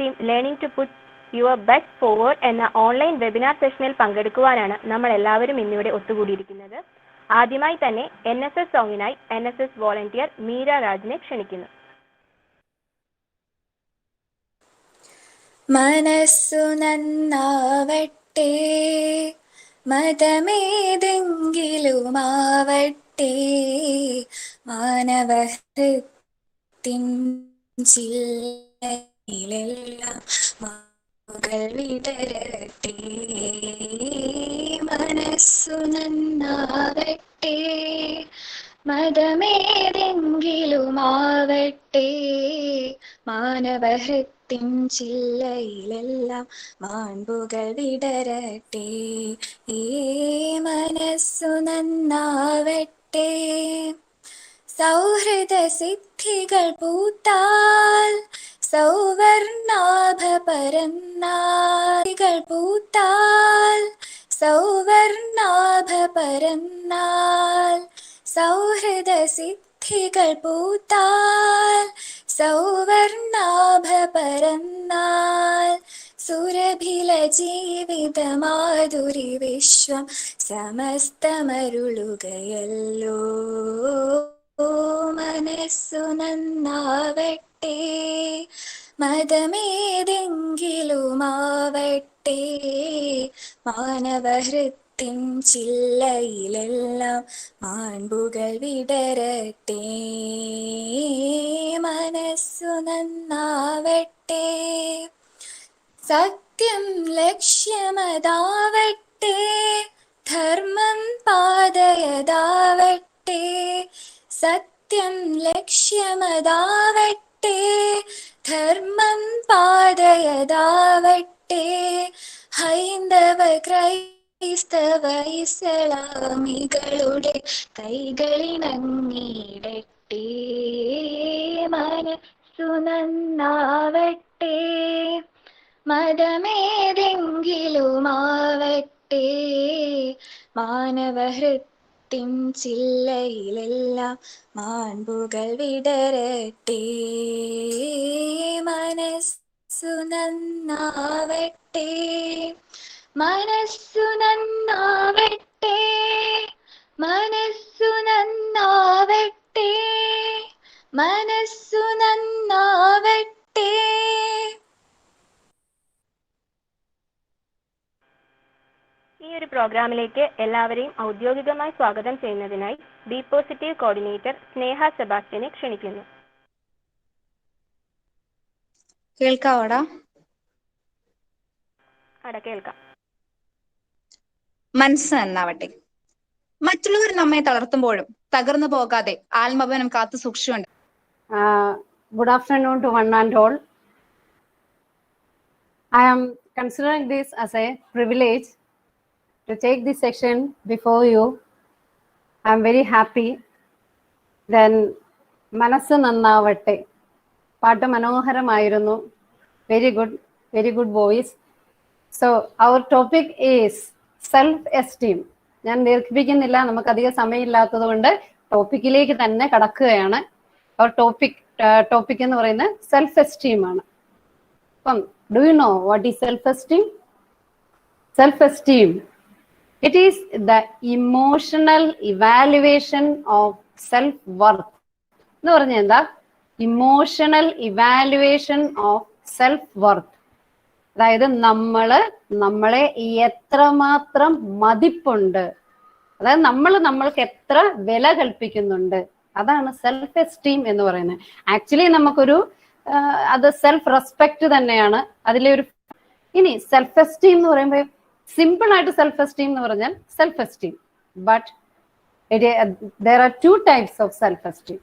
Team learning to put your best forward എന്ന online webinar സെഷനിൽ പങ്കെടുക്കുവാനാണ് നമ്മൾ എല്ലാവരും ഇന്നിവിടെ ഒത്തുകൂടിയിരിക്കുന്നത്. ആദ്യമായി തന്നെ NSS സോങ്ങിനായി NSS വോളണ്ടിയർ മീര രാജിനെ ക്ഷണിക്കുന്നു. മനസ്സു നന്നാവട്ടെ, മതമേതെങ്കിലുമാവട്ടെ, മാനവഹൃത്തിൻ ചില്ലയിലെല്ലാം മാവുകൾ വിടരട്ടെ. മനസ്സു നന്നാവട്ടെ, മതമേതെങ്കിലുമാവട്ടെ, മാനവഹൃത്തിൻ ചില്ലയിലെല്ലാം മാൺപുകൾ വിടരട്ടെ. ഈ മനസ്സു നന്നാവട്ടെ. സൗഹൃദ സിദ്ധികൾ പൂത്താൽ സൗവർണാഭ പരന്നാൽ പൂത്താൽ സൗവർണാഭ പരന്നാൽ സൗഹൃദ സിദ്ധികൾ പൂത്താൽ സൗവർണാഭ പരന്നാൽ സുരഭില ജീവിത മാധുരി വിശ്വം സമസ്തമരുളുകയല്ലോ. മനസ്സു നന്നാവട്ടെ, മതമേതെങ്കിലുമാവട്ടെ, മാനവഹൃത്തിൻ ചില്ലയിലെല്ലാം മാൺപുകൾ വിടരട്ടെ. മനസ്സു നന്നാവട്ടെ. സത്യം ലക്ഷ്യമതാവട്ടെ, ധർമ്മം പാതയതാവട്ടെ. സത്യം ലക്ഷ്യമതാവട്ടെ, ധർമ്മം പാതയതാവട്ടെ. ഹൈന്ദവ ക്രൈസ്തവ ഇസ്ലാമികളുടെ കൈകളിണങ്ങിടട്ടെ. മനസ്സു നന്നാവട്ടെ, മതമേതെങ്കിലുമാവട്ടെ, മാനവഹൃത്തിൻ ചില്ലയിലെല്ലാം മാൺപുകൾ വിടരട്ടെ. മനസ്സു നന്നാവട്ടെ, മനസ്സു നന്നാവട്ടെ, മനസ്സു നന്നാവട്ടെ, മനസ്സു നന്നാവട്ടെ. ഈ ഒരു പ്രോഗ്രാമിലേക്ക് എല്ലാവരെയും ഔദ്യോഗികമായി സ്വാഗതം ചെയ്യുന്നതിനായി ബി പോസിറ്റീവ് കോർഡിനേറ്റർ സ്നേഹ സെബാസ്റ്റ്യനെ ക്ഷണിക്കുന്നു. കേൾക്കാവോടാ? കേൾക്കാം. മനസ്സ് നന്നാവട്ടെ. മറ്റുള്ളവർ നമ്മെ തളർത്തുമ്പോഴും തകർന്നു പോകാതെ ആത്മബലം കാത്തു സൂക്ഷിച്ചുകൊണ്ട്. Good afternoon to one and all. I am considering this as a privilege to take this section before you. I am very happy. Then മനസ്സ് നന്നാവട്ടെ പാട്ട് മനോഹരമായിരുന്നു. Very good voice. So our topic is self-esteem. ഞാൻ ദീർഘിപ്പിക്കുന്നില്ല, നമുക്ക് അധികം സമയമില്ലാത്തത് കൊണ്ട് ടോപ്പിക്കിലേക്ക് തന്നെ കടക്കുകയാണ്. അവർ topic എന്ന് പറയുന്നത് സെൽഫ് എസ്റ്റീം ആണ്. അപ്പം do you know what is self esteem? Self esteem, it is the emotional evaluation of self worth എന്ന് പറഞ്ഞാൽ എന്താ? Emotional evaluation of self worth. അതായത് നമ്മളെ എത്രമാത്രം മതിപ്പുണ്ട്, അതായത് നമ്മൾക്ക് എത്ര വില കൽപ്പിക്കുന്നുണ്ട്, അതാണ് സെൽഫ് എസ്റ്റീം എന്ന് പറയുന്നത്. ആക്ച്വലി നമുക്കൊരു അത് സെൽഫ് റെസ്പെക്ട് തന്നെയാണ് അതിലെ ഒരു. ഇനി സെൽഫ് എസ്റ്റീം എന്ന് പറയുമ്പോൾ സിമ്പിൾ ആയിട്ട് സെൽഫ് എസ്റ്റീം എന്ന് പറഞ്ഞാൽ self esteem, but there are two types of self esteem.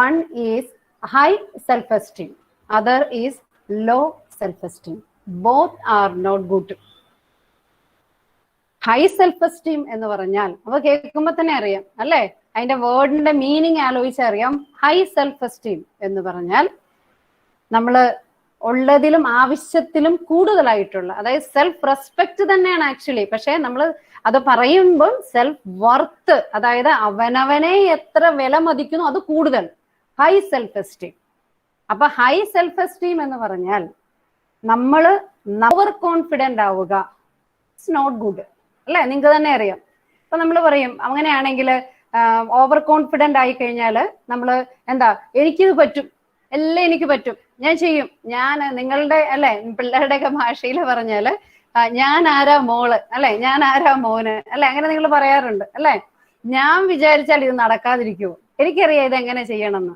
One is high self esteem, other is low self esteem. Both are not good. High self esteem എന്ന് പറഞ്ഞാൽ അവ കേൾക്കുമ്പോൾ തന്നെ അറിയാം അല്ലേ, അതിന്റെ വേർഡിന്റെ മീനിങ് ആലോചിച്ചറിയാം. ഹൈ സെൽഫ് എസ്റ്റീം എന്ന് പറഞ്ഞാൽ നമ്മൾ ഉള്ളതിലും ആവശ്യത്തിലും കൂടുതലായിട്ടുള്ള, അതായത് സെൽഫ് റെസ്പെക്ട് തന്നെയാണ് ആക്ച്വലി. പക്ഷെ നമ്മൾ അത് പറയുമ്പോൾ സെൽഫ് വർത്ത്, അതായത് അവനവനെ എത്ര വില മതിക്കുന്നു അത് കൂടുതൽ, ഹൈ സെൽഫ് എസ്റ്റീം. അപ്പൊ ഹൈ സെൽഫ് എസ്റ്റീം എന്ന് പറഞ്ഞാൽ നമ്മൾ ഓവർ കോൺഫിഡന്റ് ആവുക. ഇറ്റ്സ് നോട്ട് ഗുഡ് അല്ലെ? നിങ്ങൾക്ക് തന്നെ അറിയാം. അപ്പൊ നമ്മൾ പറയും അങ്ങനെയാണെങ്കിൽ ഓവർ കോൺഫിഡന്റ് ആയി കഴിഞ്ഞാൽ നമ്മൾ എന്താ, എനിക്കിത് പറ്റും, എല്ലാം എനിക്ക് പറ്റും, ഞാൻ ചെയ്യും, ഞാൻ നിങ്ങളുടെ അല്ലെ പിള്ളേരുടെയൊക്കെ ഭാഷയിൽ പറഞ്ഞാല് ഞാൻ ആരാ മോള് അല്ലെ, ഞാൻ ആരാ മോന് അല്ലെ, അങ്ങനെ നിങ്ങൾ പറയാറുണ്ട് അല്ലെ. ഞാൻ വിചാരിച്ചാൽ ഇത് നടക്കാതിരിക്കുമോ, എനിക്കറിയാം ഇത് എങ്ങനെ ചെയ്യണമെന്ന്.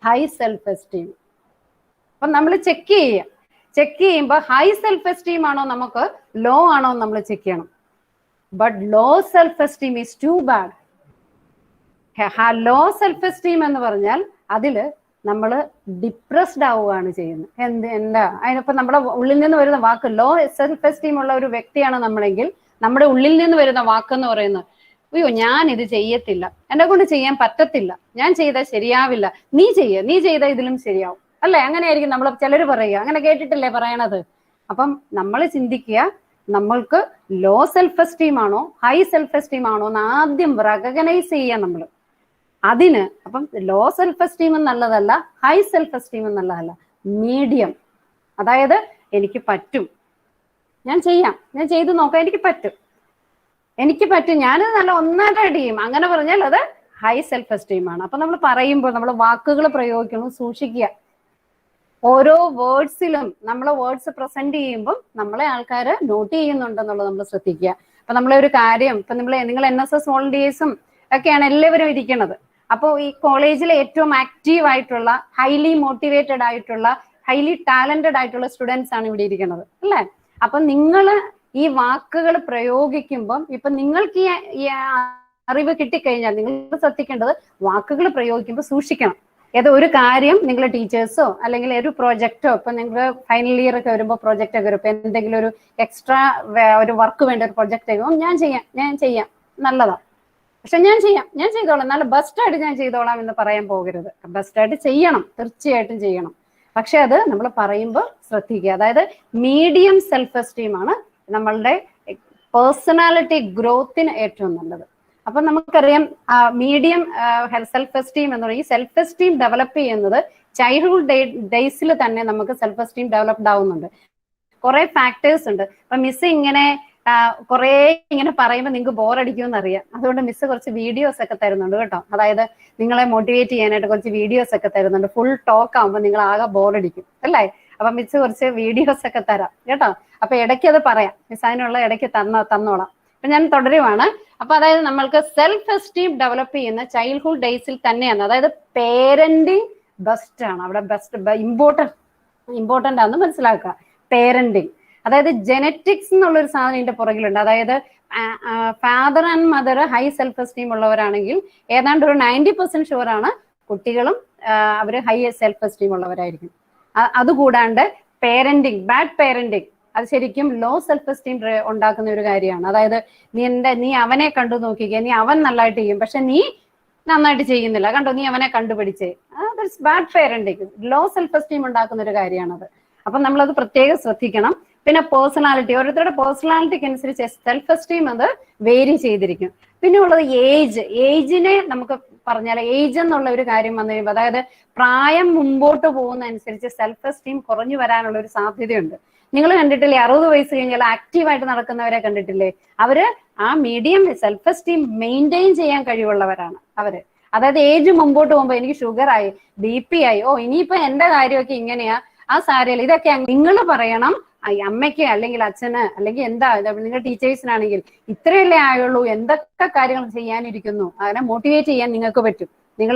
High self esteem. അപ്പൊ നമ്മൾ ചെക്ക് ചെയ്യുമ്പോൾ ഹൈ സെൽഫ് എസ്റ്റീം ആണോ നമുക്ക് ലോ ആണോ നമ്മൾ ചെക്ക് ചെയ്യണം. But low self esteem is too bad. Low self esteem എന്ന് പറഞ്ഞാൽ അതില് നമ്മൾ ഡിപ്രസ്ഡ് ആവുകയാണ് ചെയ്യുന്നത്. എന്താ അതിനിപ്പോ നമ്മുടെ ഉള്ളിൽ നിന്ന് വരുന്ന വാക്ക്, ലോ സെൽഫ് എസ്റ്റീം ഉള്ള ഒരു വ്യക്തിയാണ് നമ്മളെങ്കിൽ നമ്മുടെ ഉള്ളിൽ നിന്ന് വരുന്ന വാക്കെന്ന് പറയുന്നത്, അയ്യോ ഞാൻ ഇത് ചെയ്യത്തില്ല, എന്നെ കൊണ്ട് ചെയ്യാൻ പറ്റത്തില്ല, ഞാൻ ചെയ്താൽ ശരിയാവില്ല, നീ ചെയ്ത ഇതിലും ശരിയാവും അല്ലെ, അങ്ങനെയായിരിക്കും നമ്മൾ ചിലർ പറയുക. അങ്ങനെ കേട്ടിട്ടില്ലേ പറയണത്? അപ്പം നമ്മൾ ചിന്തിക്കുക, നമ്മൾക്ക് ലോ സെൽഫ് എസ്റ്റീം ആണോ ഹൈ സെൽഫ് എസ്റ്റീം ആണോ എന്ന് ആദ്യം റെക്കഗ്നൈസ് ചെയ്യാം നമ്മൾ. അതിന് അപ്പം ലോ സെൽഫ് എസ്റ്റീം നല്ലതല്ല, ഹൈ സെൽഫ് എസ്റ്റീം നല്ലതല്ല, മീഡിയം. അതായത് എനിക്ക് പറ്റും, ഞാൻ ചെയ്യാം, ഞാൻ ചെയ്തു നോക്കാം, എനിക്ക് പറ്റും, ഞാനത് നല്ല ഒന്നായിട്ട് ചെയ്യും, അങ്ങനെ പറഞ്ഞാൽ അത് ഹൈ സെൽഫ് എസ്റ്റീം ആണ്. അപ്പൊ നമ്മൾ പറയുമ്പോൾ നമ്മൾ വാക്കുകൾ പ്രയോഗിക്കണം, സൂക്ഷിക്കുക. ഓരോ വേർഡ്സിലും നമ്മൾ വേർഡ്സ് പ്രസന്റ് ചെയ്യുമ്പോൾ നമ്മളെ ആൾക്കാർ നോട്ട് ചെയ്യുന്നുണ്ടെന്നുള്ളത് നമ്മൾ ശ്രദ്ധിക്കുക. അപ്പൊ നമ്മളെ ഒരു കാര്യം, ഇപ്പൊ നിങ്ങൾ NSS വോളണ്ടിയേഴ്സും ഒക്കെയാണ് എല്ലാവരും ഇരിക്കുന്നത്. അപ്പോൾ ഈ കോളേജിലെ ഏറ്റവും ആക്റ്റീവ് ആയിട്ടുള്ള, ഹൈലി മോട്ടിവേറ്റഡ് ആയിട്ടുള്ള, ഹൈലി ടാലന്റഡ് ആയിട്ടുള്ള സ്റ്റുഡൻസ് ആണ് ഇവിടെ ഇരിക്കുന്നത് അല്ലെ. അപ്പൊ നിങ്ങൾ ഈ വാക്കുകൾ പ്രയോഗിക്കുമ്പം ഇപ്പൊ നിങ്ങൾക്ക് ഈ അറിവ് കിട്ടിക്കഴിഞ്ഞാൽ നിങ്ങൾ ശ്രദ്ധിക്കേണ്ടത് വാക്കുകൾ പ്രയോഗിക്കുമ്പോൾ സൂക്ഷിക്കണം. ഏതോ ഒരു കാര്യം നിങ്ങൾ ടീച്ചേഴ്സോ അല്ലെങ്കിൽ ഒരു പ്രോജക്റ്റോ, ഇപ്പൊ നിങ്ങൾ ഫൈനൽ ഇയർ ഒക്കെ വരുമ്പോൾ പ്രോജക്റ്റ് ഒക്കെ വരും, ഇപ്പൊ എന്തെങ്കിലും ഒരു എക്സ്ട്രാ ഒരു വർക്ക് വേണ്ട ഒരു പ്രൊജക്ട് ആകുമ്പോൾ ഞാൻ ചെയ്യാം നല്ലതാ, പക്ഷെ ഞാൻ ചെയ്തോളാം, നല്ല ബെസ്റ്റായിട്ട് ഞാൻ ചെയ്തോളാം എന്ന് പറയാൻ പോകരുത്. ബെസ്റ്റായിട്ട് ചെയ്യണം, തീർച്ചയായിട്ടും ചെയ്യണം. പക്ഷെ അത് നമ്മൾ പറയുമ്പോൾ ശ്രദ്ധിക്കുക. അതായത് മീഡിയം സെൽഫ് എസ്റ്റീം ആണ് നമ്മളുടെ പേഴ്സണാലിറ്റി ഗ്രോത്തിന് ഏറ്റവും നല്ലത്. അപ്പൊ നമുക്കറിയാം മീഡിയം സെൽഫ് എസ്റ്റീം എന്ന് പറയുന്നത്, സെൽഫ് എസ്റ്റീം ഡെവലപ്പ് ചെയ്യുന്നത് ചൈൽഡ്ഹുഡ് ഡേയ്സിൽ തന്നെ നമുക്ക് സെൽഫ് എസ്റ്റീം ഡെവലപ്ഡ് ആവുന്നുണ്ട്. കുറെ ഫാക്ടേഴ്സ് ഉണ്ട്. അപ്പൊ മിസ് ഇങ്ങനെ കുറെ ഇങ്ങനെ പറയുമ്പോൾ നിങ്ങൾക്ക് ബോറടിക്കുമെന്ന് അറിയാം. അതുകൊണ്ട് മിസ് കുറച്ച് വീഡിയോസ് ഒക്കെ തരുന്നുണ്ട് കേട്ടോ. അതായത് നിങ്ങളെ മോട്ടിവേറ്റ് ചെയ്യാനായിട്ട് കുറച്ച് വീഡിയോസ് ഒക്കെ തരുന്നുണ്ട്. ഫുൾ ടോക്ക് ആകുമ്പോൾ നിങ്ങൾ ആകെ ബോറടിക്കും അല്ലേ. അപ്പൊ മിസ് കുറച്ച് വീഡിയോസ് ഒക്കെ തരാം കേട്ടോ. അപ്പൊ ഇടയ്ക്ക് അത് പറയാം, മിസ് അതിനുള്ള ഇടയ്ക്ക് തന്നോളാം. അപ്പൊ ഞാൻ തുടരുവാണ്. അപ്പൊ അതായത് നമ്മൾക്ക് സെൽഫ് എസ്റ്റീം ഡെവലപ്പ് ചെയ്യുന്ന ചൈൽഡ്ഹുഡ് ഡേയ്സിൽ തന്നെയാണ്. അതായത് പേരന്റിങ് ബെസ്റ്റ് ആണ് അവിടെ, ബെസ്റ്റ് ഇമ്പോർട്ടന്റ് ആണെന്ന് മനസ്സിലാക്കുക. പേരന്റിങ്, അതായത് ജെനറ്റിക്സ് എന്നുള്ളൊരു സാധനം ഇതിന്റെ പുറകിലുണ്ട്. അതായത് father and mother high self esteem ഉള്ളവരാണെങ്കിൽ ഏതാണ്ട് ഒരു 90% ഷുവർ ആണ് കുട്ടികളും അവര് ഹൈ സെൽഫ് എസ്റ്റീം ഉള്ളവരായിരിക്കും. അതുകൂടാണ്ട് പേരന്റിങ്, ബാഡ് പേരന്റിങ്, അത് ശരിക്കും ലോ സെൽഫ് എസ്റ്റീം ഉണ്ടാക്കുന്ന ഒരു കാര്യമാണ്. അതായത് നീ അവനെ കണ്ടു നോക്കിക്കേ, നീ അവൻ നല്ലതായിട്ട് ചെയ്യും, പക്ഷെ നീ നന്നായിട്ട് ചെയ്യുന്നില്ല, കണ്ടോ നീ അവനെ കണ്ടുപിടിച്ചേ, that's bad parenting, low self esteem ഉണ്ടാക്കുന്ന ഒരു കാര്യമാണത്. അപ്പൊ നമ്മളത് പ്രത്യേകം ശ്രദ്ധിക്കണം. പിന്നെ പേഴ്സണാലിറ്റി, ഓരോരുത്തരുടെ പേഴ്സണാലിറ്റിക്ക് അനുസരിച്ച് സെൽഫ് എസ്റ്റീം അത് വേരി ചെയ്തിരിക്കും. പിന്നെ ഉള്ളത് ഏജിനെ നമുക്ക് പറഞ്ഞാൽ, ഏജ് എന്നുള്ള ഒരു കാര്യം വന്നു കഴിയുമ്പോൾ, അതായത് പ്രായം മുമ്പോട്ട് പോകുന്ന അനുസരിച്ച് സെൽഫ് എസ്റ്റീം കുറഞ്ഞു വരാനുള്ള ഒരു സാധ്യതയുണ്ട്. നിങ്ങൾ കണ്ടിട്ടില്ലേ 60 വയസ്സ് കഴിഞ്ഞാൽ ആക്റ്റീവായിട്ട് നടക്കുന്നവരെ കണ്ടിട്ടില്ലേ? അവര് ആ മീഡിയം സെൽഫ് എസ്റ്റീം മെയിൻറ്റെയിൻ ചെയ്യാൻ കഴിവുള്ളവരാണ് അവര്. അതായത് ഏജ് മുമ്പോട്ട് പോകുമ്പോൾ എനിക്ക് ഷുഗർ ആയി, BP ആയി, ഇനിയിപ്പോ എന്റെ കാര്യമൊക്കെ ഇങ്ങനെയാ, ആ സാരമില്ല, ഇതൊക്കെ നിങ്ങൾ പറയണം അമ്മയ്ക്ക് അല്ലെങ്കിൽ അച്ഛന് അല്ലെങ്കിൽ എന്താ നിങ്ങൾ ടീച്ചേഴ്സിനാണെങ്കിൽ ഇത്രയല്ലേ ആയുള്ളൂ, എന്തൊക്കെ കാര്യങ്ങൾ ചെയ്യാനിരിക്കുന്നു, അങ്ങനെ മോട്ടിവേറ്റ് ചെയ്യാൻ നിങ്ങൾക്ക് പറ്റും.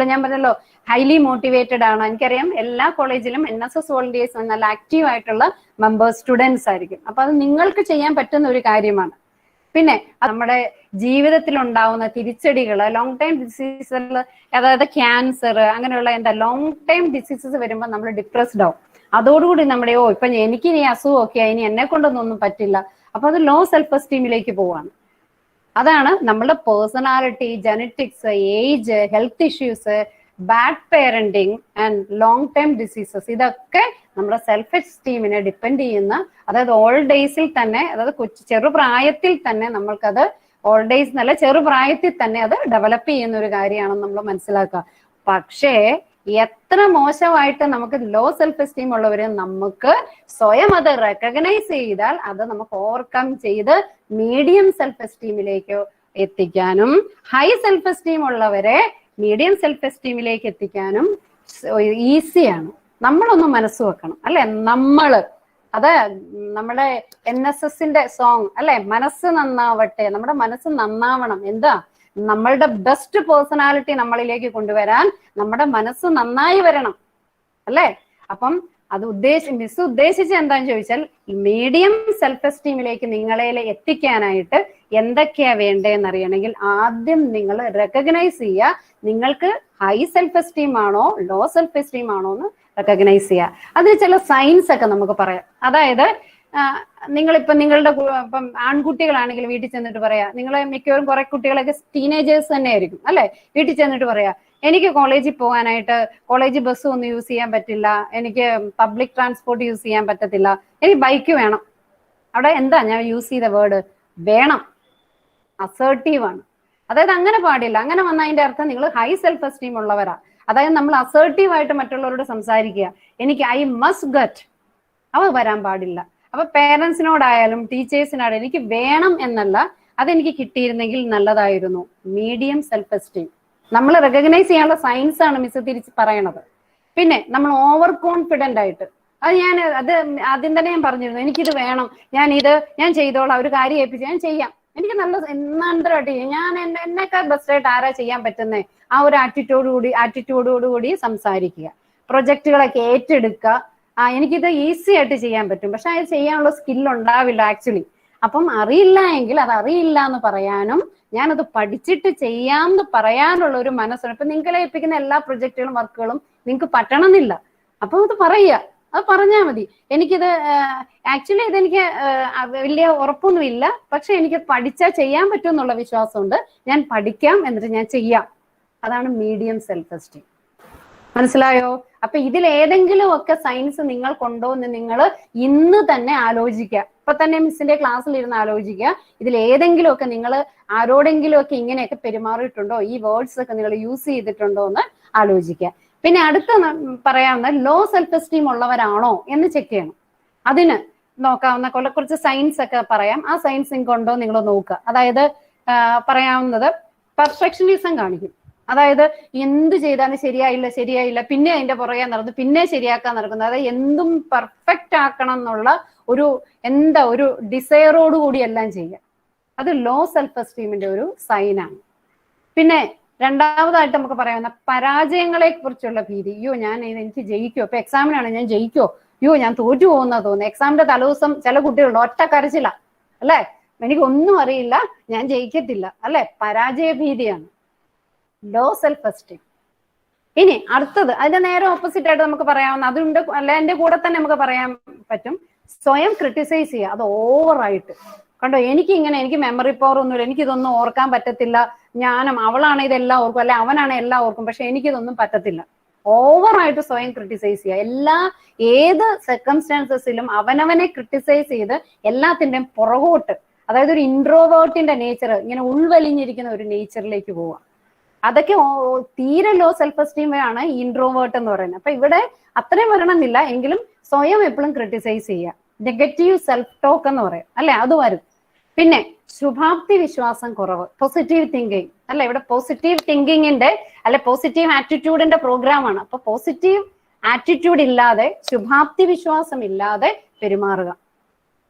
ഞാൻ പറഞ്ഞല്ലോ ഹൈലി മോട്ടിവേറ്റഡ് ആണ്. എനിക്കറിയാം എല്ലാ കോളേജിലും NSS വോളണ്ടിയേഴ്സ് നല്ല ആക്റ്റീവ് ആയിട്ടുള്ള മെമ്പേഴ്സ്, സ്റ്റുഡൻസ് ആയിരിക്കും. അപ്പൊ അത് നിങ്ങൾക്ക് ചെയ്യാൻ പറ്റുന്ന ഒരു കാര്യമാണ്. പിന്നെ നമ്മുടെ ജീവിതത്തിൽ ഉണ്ടാവുന്ന തിരിച്ചടികൾ, ലോങ് ടൈം ഡിസീസുകൾ, അതായത് ക്യാൻസർ, അങ്ങനെയുള്ള ലോങ് ടൈം ഡിസീസസ് വരുമ്പോൾ നമ്മൾ ഡിപ്രസ്ഡ് ആവും. അതോടുകൂടി നമ്മുടെ ഇപ്പൊ എനിക്ക് ഇനി അസുഖമൊക്കെ ഇനി എന്നെ കൊണ്ടൊന്നും പറ്റില്ല, അപ്പൊ അത് ലോ സെൽഫ് എസ്റ്റീമിലേക്ക് പോവാണ്. അതാണ് നമ്മുടെ personality, genetics, age, health issues, bad parenting and long time diseases, ഇതൊക്കെ നമ്മുടെ സെൽഫ് എസ്റ്റീമിനെ ഡിപ്പെൻഡ് ചെയ്യുന്ന, അതായത് ഓൾഡ് ഡേയ്സിൽ തന്നെ, അതായത് ചെറുപ്രായത്തിൽ തന്നെ നമ്മൾക്കത്, ഓൾഡ് ഡേയ്സ് എന്നല്ല ചെറുപ്രായത്തിൽ തന്നെ അത് ഡെവലപ്പ് ചെയ്യുന്ന ഒരു കാര്യമാണെന്ന് നമ്മൾ മനസ്സിലാക്കുക. പക്ഷേ എത്ര മോശമായിട്ട് നമുക്ക് ലോ സെൽഫ് എസ്റ്റീം ഉള്ളവര് നമുക്ക് സ്വയം അത് റെക്കഗ്നൈസ് ചെയ്താൽ അത് നമുക്ക് ഓവർകം ചെയ്ത് മീഡിയം സെൽഫ് എസ്റ്റീമിലേക്ക് എത്തിക്കാനും ഹൈ സെൽഫ് എസ്റ്റീം ഉള്ളവരെ മീഡിയം സെൽഫ് എസ്റ്റീമിലേക്ക് എത്തിക്കാനും ഈസിയാണ്. നമ്മളൊന്ന് മനസ്സ് വെക്കണം അല്ലെ. അത് നമ്മുടെ NSSന്റെ സോങ് അല്ലെ, മനസ്സ് നന്നാവട്ടെ. നമ്മുടെ മനസ്സ് നന്നാവണം. എന്താ, നമ്മളുടെ ബെസ്റ്റ് പേഴ്സണാലിറ്റി നമ്മളിലേക്ക് കൊണ്ടുവരാൻ നമ്മുടെ മനസ്സ് നന്നായി വരണം അല്ലെ. അപ്പം അത് മിസ് ഉദ്ദേശിച്ച് എന്താന്ന് ചോദിച്ചാൽ മീഡിയം സെൽഫ് എസ്റ്റീമിലേക്ക് നിങ്ങളെ എത്തിക്കാനായിട്ട് എന്തൊക്കെയാ വേണ്ടതെന്ന് അറിയണമെങ്കിൽ ആദ്യം നിങ്ങൾ റെക്കഗ്നൈസ് ചെയ്യുക, നിങ്ങൾക്ക് ഹൈ സെൽഫ് എസ്റ്റീം ആണോ ലോ സെൽഫ് എസ്റ്റീം ആണോ എന്ന് റെക്കഗ്നൈസ് ചെയ്യുക. അതിന് ചില സൈൻസ് ഒക്കെ നമുക്ക് പറയാം. അതായത് നിങ്ങളുടെ ഇപ്പം ആൺകുട്ടികളാണെങ്കിൽ വീട്ടിൽ ചെന്നിട്ട് പറയാ, നിങ്ങളെ മിക്കവരും കുറെ കുട്ടികളൊക്കെ ടീനേജേഴ്സ് തന്നെ ആയിരിക്കും അല്ലെ. വീട്ടിൽ ചെന്നിട്ട് പറയാ, എനിക്ക് കോളേജിൽ പോകാനായിട്ട് കോളേജ് ബസ് ഒന്നും യൂസ് ചെയ്യാൻ പറ്റില്ല, എനിക്ക് പബ്ലിക് ട്രാൻസ്പോർട്ട് യൂസ് ചെയ്യാൻ പറ്റത്തില്ല, എനിക്ക് ബൈക്ക് വേണം. അവിടെ എന്താ ഞാൻ യൂസ് ചെയ്ത വേർഡ്? വേണം. അസേർട്ടീവ് ആണ്. അതായത് അങ്ങനെ പാടില്ല. അങ്ങനെ വന്ന അതിന്റെ അർത്ഥം നിങ്ങൾ ഹൈ സെൽഫ് എസ്റ്റീം ഉള്ളവരാ. അതായത് നമ്മൾ അസേർട്ടീവ് ആയിട്ട് മറ്റുള്ളവരോട് സംസാരിക്കുക, എനിക്ക് ഐ മസ്റ്റ് ഗെറ്റ്, അവ വരാൻ പാടില്ല. അപ്പൊ പേരൻസിനോടായാലും ടീച്ചേഴ്സിനോടായാലും എനിക്ക് വേണം എന്നല്ല, അതെനിക്ക് കിട്ടിയിരുന്നെങ്കിൽ നല്ലതായിരുന്നു. മീഡിയം സെൽഫ് എസ്റ്റീം നമ്മൾ റെക്കഗ്നൈസ് ചെയ്യാനുള്ള സയൻസ് ആണ് മിസ് തിരിച്ച് പറയണത്. പിന്നെ നമ്മൾ ഓവർ കോൺഫിഡന്റ് ആയിട്ട്, അത് ആദ്യം തന്നെ ഞാൻ പറഞ്ഞിരുന്നു, എനിക്കിത് വേണം, ഞാൻ ചെയ്തോളാം, ഒരു കാര്യം ഏൽപ്പിച്ച് ഞാൻ ചെയ്യാം, എനിക്ക് നല്ല എന്നാന്തരമായിട്ട് ഞാൻ എന്നെക്കാൾ ബെസ്റ്റ് ആയിട്ട് ആരാ ചെയ്യാൻ പറ്റുന്നേ, ആ ഒരു ആറ്റിറ്റ്യൂഡോടുകൂടി സംസാരിക്കുക, പ്രൊജക്ടുകളൊക്കെ ഏറ്റെടുക്കുക. എനിക്കിത് ഈസി ആയിട്ട് ചെയ്യാൻ പറ്റും, പക്ഷെ അത് ചെയ്യാനുള്ള സ്കിൽ ഉണ്ടാവില്ല ആക്ച്വലി. അപ്പം അറിയില്ല എങ്കിൽ അത് അറിയില്ല എന്ന് പറയാനും ഞാനത് പഠിച്ചിട്ട് ചെയ്യാമെന്ന് പറയാനുള്ള ഒരു മനസ്സുണ്ട്. ഇപ്പൊ നിങ്ങളെ ഏൽപ്പിക്കുന്ന എല്ലാ പ്രൊജക്ടുകളും വർക്കുകളും നിങ്ങൾക്ക് പറ്റണമെന്നില്ല, അപ്പൊ അത് പറയുക, അത് പറഞ്ഞാൽ മതി. എനിക്കിത് ആക്ച്വലി ഇതെനിക്ക് വലിയ ഉറപ്പൊന്നുമില്ല, പക്ഷെ എനിക്ക് പഠിച്ചാൽ ചെയ്യാൻ പറ്റും എന്നുള്ള വിശ്വാസമുണ്ട്, ഞാൻ പഠിക്കാം, എന്നിട്ട് ഞാൻ ചെയ്യാം. അതാണ് മീഡിയം സെൽഫ് എസ്റ്റീം. മനസ്സിലായോ? അപ്പൊ ഇതിൽ ഏതെങ്കിലും ഒക്കെ സയൻസ് നിങ്ങൾക്കുണ്ടോ എന്ന് നിങ്ങൾ ഇന്ന് തന്നെ ആലോചിക്കുക. ഇപ്പൊ തന്നെ മിസ്സിന്റെ ക്ലാസ്സിൽ ഇരുന്ന് ആലോചിക്കുക. ഇതിൽ ഏതെങ്കിലും ഒക്കെ നിങ്ങൾ ആരോടെങ്കിലും ഒക്കെ ഇങ്ങനെയൊക്കെ പെരുമാറിയിട്ടുണ്ടോ, ഈ വേർഡ്സ് ഒക്കെ നിങ്ങൾ യൂസ് ചെയ്തിട്ടുണ്ടോ എന്ന് ആലോചിക്കുക. പിന്നെ അടുത്ത പറയാവുന്ന ലോ സെൽഫ് എസ്റ്റീം ഉള്ളവരാണോ എന്ന് ചെക്ക് ചെയ്യണം. അതിന് നോക്കാവുന്ന കുറച്ച് സയൻസ് ഒക്കെ പറയാം. ആ സയൻസ് നിങ്ങൾക്ക് ഉണ്ടോ നിങ്ങൾ നോക്കുക. അതായത് പറയാവുന്നത് പെർഫെക്ഷനിസം കാണിക്കും. അതായത് എന്ത് ചെയ്താലും ശരിയായില്ല, പിന്നെ അതിന്റെ പുറകെ നടന്നു, പിന്നെ ശരിയാക്കാൻ നടക്കുന്നത്. അതായത് എന്തും പെർഫെക്റ്റ് ആക്കണം എന്നുള്ള ഒരു ഡിസയറോടുകൂടി എല്ലാം ചെയ്യുക. അത് ലോ സെൽഫ് എസ്റ്റീമിന്റെ ഒരു സൈനാണ്. പിന്നെ രണ്ടാമതായിട്ട് നമുക്ക് പറയാവുന്ന പരാജയങ്ങളെ കുറിച്ചുള്ള ഭീതി. എനിക്ക് ജയിക്കോ, ഇപ്പൊ എക്സാമിനാണ് ഞാൻ ജയിക്കോ, ഞാൻ തോറ്റു പോകുന്ന തോന്നുന്നു. എക്സാമിന്റെ തലേദിവസം ചില കുട്ടികളുണ്ട് ഒറ്റ കരച്ചില്ല അല്ലെ, എനിക്കൊന്നും അറിയില്ല, ഞാൻ ജയിക്കത്തില്ല അല്ലെ. പരാജയ ഭീതിയാണ് ലോ സെൽഫ് എസ്റ്റീം. ഇനി അടുത്തത് അതിന്റെ നേരെ ഓപ്പോസിറ്റ് ആയിട്ട് നമുക്ക് പറയാവുന്ന അതുണ്ട് അല്ലെ, എന്റെ കൂടെ തന്നെ നമുക്ക് പറയാൻ പറ്റും, സ്വയം ക്രിട്ടിസൈസ് ചെയ്യുക. അത് ഓവറായിട്ട് കണ്ടോ, എനിക്ക് മെമ്മറി പവർ ഒന്നുമില്ല, എനിക്കിതൊന്നും ഓർക്കാൻ പറ്റത്തില്ല, അവളാണ് ഇതെല്ലാം ഓർക്കും അല്ലെ അവനാണ് എല്ലാം ഓർക്കും, പക്ഷെ എനിക്കിതൊന്നും പറ്റത്തില്ല. ഓവറായിട്ട് സ്വയം ക്രിട്ടിസൈസ് ചെയ്യുക. ഏത് സർക്കംസ്റ്റാൻസസിലും അവനവനെ ക്രിട്ടിസൈസ് ചെയ്ത് എല്ലാത്തിന്റെയും പുറകോട്ട്, അതായത് ഒരു ഇൻട്രോവേർട്ടിന്റെ നേച്ചർ, ഇങ്ങനെ ഉൾവലിഞ്ഞിരിക്കുന്ന ഒരു നേച്ചറിലേക്ക് പോവുക. അതൊക്കെ തീരെ ലോ സെൽഫ് എസ്റ്റീം ആണ് ഈ ഇൻട്രോവേർട്ട് എന്ന് പറയുന്നത്. അപ്പൊ ഇവിടെ അത്രയും വരണമെന്നില്ല, എങ്കിലും സ്വയം എപ്പോഴും ക്രിട്ടിസൈസ് ചെയ്യുക. നെഗറ്റീവ് സെൽഫ് ടോക്ക് എന്ന് പറയും അല്ലെ, അത് വരും. പിന്നെ ശുഭാപ്തി വിശ്വാസം കുറവ്, പോസിറ്റീവ് തിങ്കിങ് അല്ലെ. ഇവിടെ പോസിറ്റീവ് തിങ്കിങ്ങിന്റെ അല്ലെ പോസിറ്റീവ് ആറ്റിറ്റ്യൂഡിന്റെ പ്രോഗ്രാമാണ്. അപ്പൊ പോസിറ്റീവ് ആറ്റിറ്റ്യൂഡ് ഇല്ലാതെ, ശുഭാപ്തി വിശ്വാസം ഇല്ലാതെ പെരുമാറുക.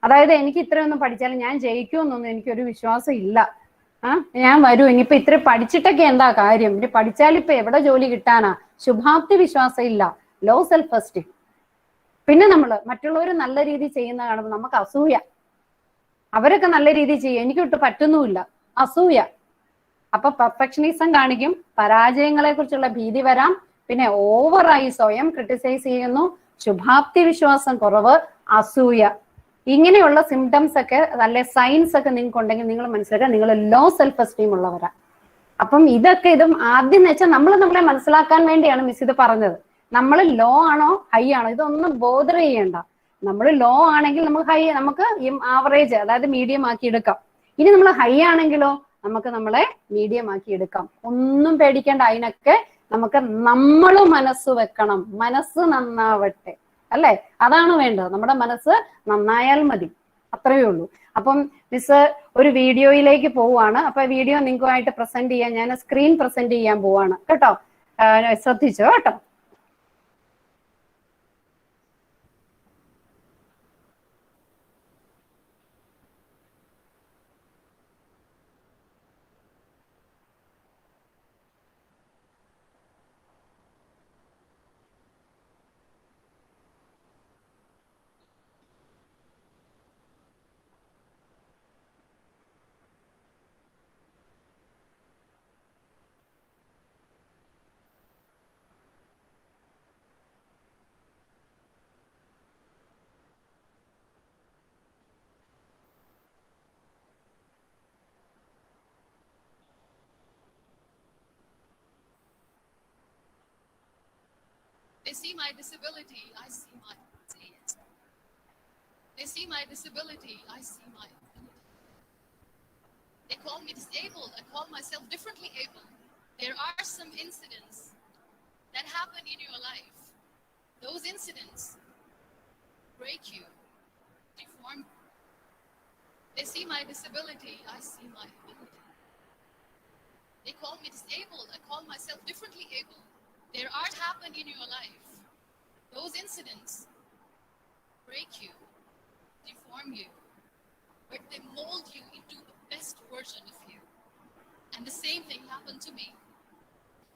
അതായത് എനിക്ക് ഇത്രയൊന്നും പഠിച്ചാലും ഞാൻ ജയിക്കുമെന്നൊന്നും എനിക്കൊരു വിശ്വാസം ഇല്ല, ഞാൻ വരും, ഇനിയിപ്പോ ഇത്ര പഠിച്ചിട്ടൊക്കെ എന്താ കാര്യം, ഇനി പഠിച്ചാലിപ്പോ എവിടെ ജോലി കിട്ടാനാ. ശുഭാപ്തി വിശ്വാസം ഇല്ല, ലോ സെൽഫ് എസ്റ്റീം. പിന്നെ മറ്റുള്ളവർ നല്ല രീതിയിൽ ചെയ്യുന്ന കാണുമ്പോൾ നമുക്ക് അസൂയ, അവരൊക്കെ നല്ല രീതിയിൽ ചെയ്യും, എനിക്കൊട്ട് പറ്റുന്നുമില്ല, അസൂയ. അപ്പൊ പെർഫെക്ഷനിസം കാണിക്കും, പരാജയങ്ങളെ കുറിച്ചുള്ള ഭീതി വരാം, പിന്നെ ഓവറായി സ്വയം ക്രിട്ടിസൈസ് ചെയ്യുന്നു, ശുഭാപ്തി വിശ്വാസം കുറവ്, അസൂയ. ഇങ്ങനെയുള്ള സിംറ്റംസ് ഒക്കെ അല്ലെ സൈൻസ് ഒക്കെ നിങ്ങൾക്ക് ഉണ്ടെങ്കിൽ നിങ്ങൾ മനസ്സിലാക്കുക നിങ്ങൾ ലോ സെൽഫ് എസ്റ്റീം ഉള്ളവരാ. അപ്പം ഇതും ആദ്യം എന്ന് വെച്ചാൽ നമ്മളെ മനസ്സിലാക്കാൻ വേണ്ടിയാണ് മിസ് ഇത് പറഞ്ഞത്. നമ്മൾ ലോ ആണോ ഹൈ ആണോ ഇതൊന്നും ബോധർ ചെയ്യണ്ട. നമ്മൾ ലോ ആണെങ്കിൽ നമുക്ക് ആവറേജ് അതായത് മീഡിയം ആക്കി എടുക്കാം. ഇനി നമ്മൾ ഹൈ ആണെങ്കിലോ നമുക്ക് നമ്മളെ മീഡിയം ആക്കി എടുക്കാം. ഒന്നും പേടിക്കേണ്ട, അതിനൊക്കെ നമുക്ക് നമ്മള് മനസ്സ് വെക്കണം, മനസ്സ് നന്നാവട്ടെ, അല്ലെ? അതാണ് വേണ്ടത്. നമ്മുടെ മനസ്സ് നന്നായാൽ മതി, അത്രയേ ഉള്ളൂ. അപ്പം മിസ് ഒരു വീഡിയോയിലേക്ക് പോവാണ്. അപ്പൊ വീഡിയോ നിങ്ങൾക്കുമായിട്ട് പ്രസന്റ് ചെയ്യാൻ ഞാൻ സ്ക്രീൻ പ്രസന്റ് ചെയ്യാൻ പോവാണ് കേട്ടോ. ശ്രദ്ധിച്ചോ കേട്ടോ. They see my disability, I see my resilience. They see my disability, I see my ability. They call me disabled, I call myself differently able. There are some incidents that happen in your life. Those incidents break you, deform you. They see my disability, I see my ability. They call me disabled, I call myself differently able. There are happen in your life. Those incidents break you, deform you, but they mold you into the best version of you. And the same thing happened to me.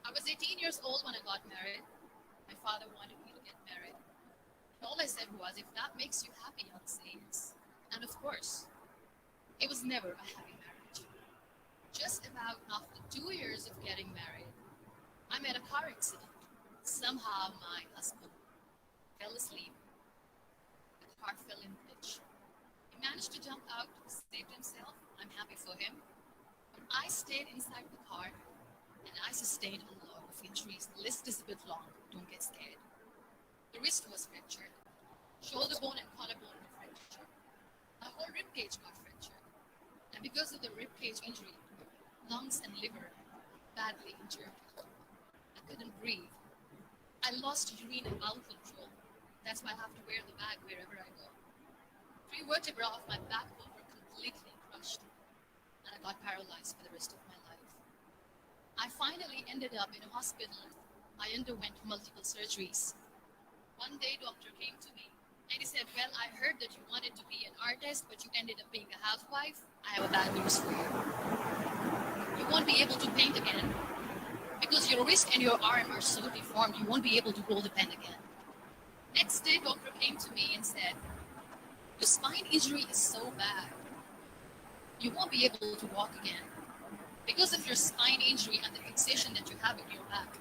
I was 18 years old when I got married. My father wanted me to get married. All I said was, if that makes you happy, I'll say yes. And of course, it was never a happy marriage. Just about after 2 years of getting married, I met a car accident. Somehow my husband fell asleep. The car fell in the ditch. He managed to jump out, saved himself. I'm happy for him. But I stayed inside the car and I sustained a lot of injuries. The list is a bit long. Don't get scared. The wrist was fractured. Shoulder bone and collarbone were fractured. My whole rib cage got fractured. And because of the rib cage injury, lungs and liver badly injured. I couldn't breathe. I lost urine and bowel control. That's why I have to wear the bag wherever I go. 3 vertebrae of my backbone were completely crushed, and I got paralyzed for the rest of my life. I finally ended up in a hospital. I underwent multiple surgeries. One day, doctor came to me and he said, well, I heard that you wanted to be an artist, but you ended up being a housewife. I have a bad news for you. You won't be able to paint again. Because your wrist and your arm are so deformed, you won't be able to hold the pen again. Next day, doctor came to me and said, your spine injury is so bad, you won't be able to walk again. Because of your spine injury and the fixation that you have in your back,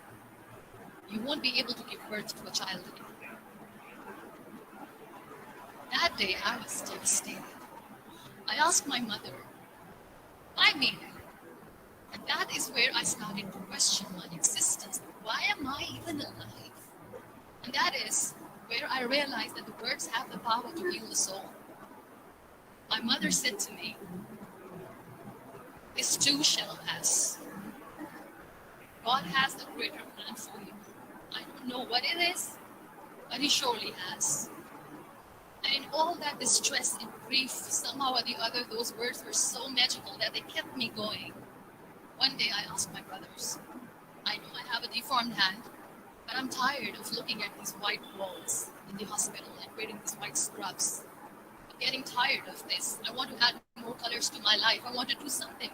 you won't be able to give birth to a child again. That day, I was devastated. I asked my mother, why me? And that is where I started to question my existence. Why am I even alive? And that is where I realized that the words have the power to heal the soul. My mother said to me, this too shall pass. God has a greater plan for you. I don't know what it is, but He surely has. And in all that distress and grief, somehow or the other, those words were so magical that they kept me going. One day I asked my brothers, I know I have a deformed hand, but I'm tired of looking at these white walls in the hospital and wearing these white scrubs. I'm getting tired of this. I want to add more colors to my life. I want to do something.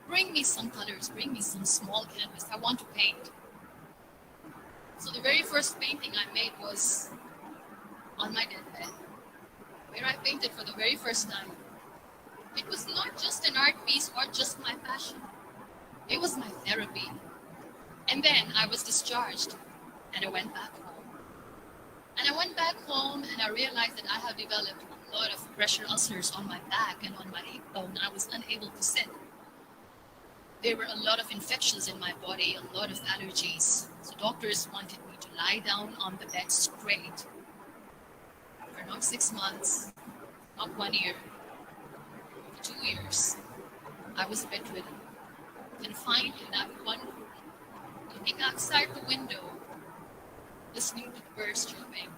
Bring me some colors. Bring me some small canvas. I want to paint. So the very first painting I made was on my deathbed, where I painted for the very first time. It was not just an art piece or just my passion. It was my therapy. And then I was discharged and I went back home. And I went back home and I realized that I have developed a lot of pressure ulcers on my back and on my hip bone. I was unable to sit. There were a lot of infections in my body, a lot of allergies. So doctors wanted me to lie down on the bed straight for not 6 months, not 1 year, for 2 years. I was bedridden, confined in that one room, looking outside the window, listening to the birds chirping,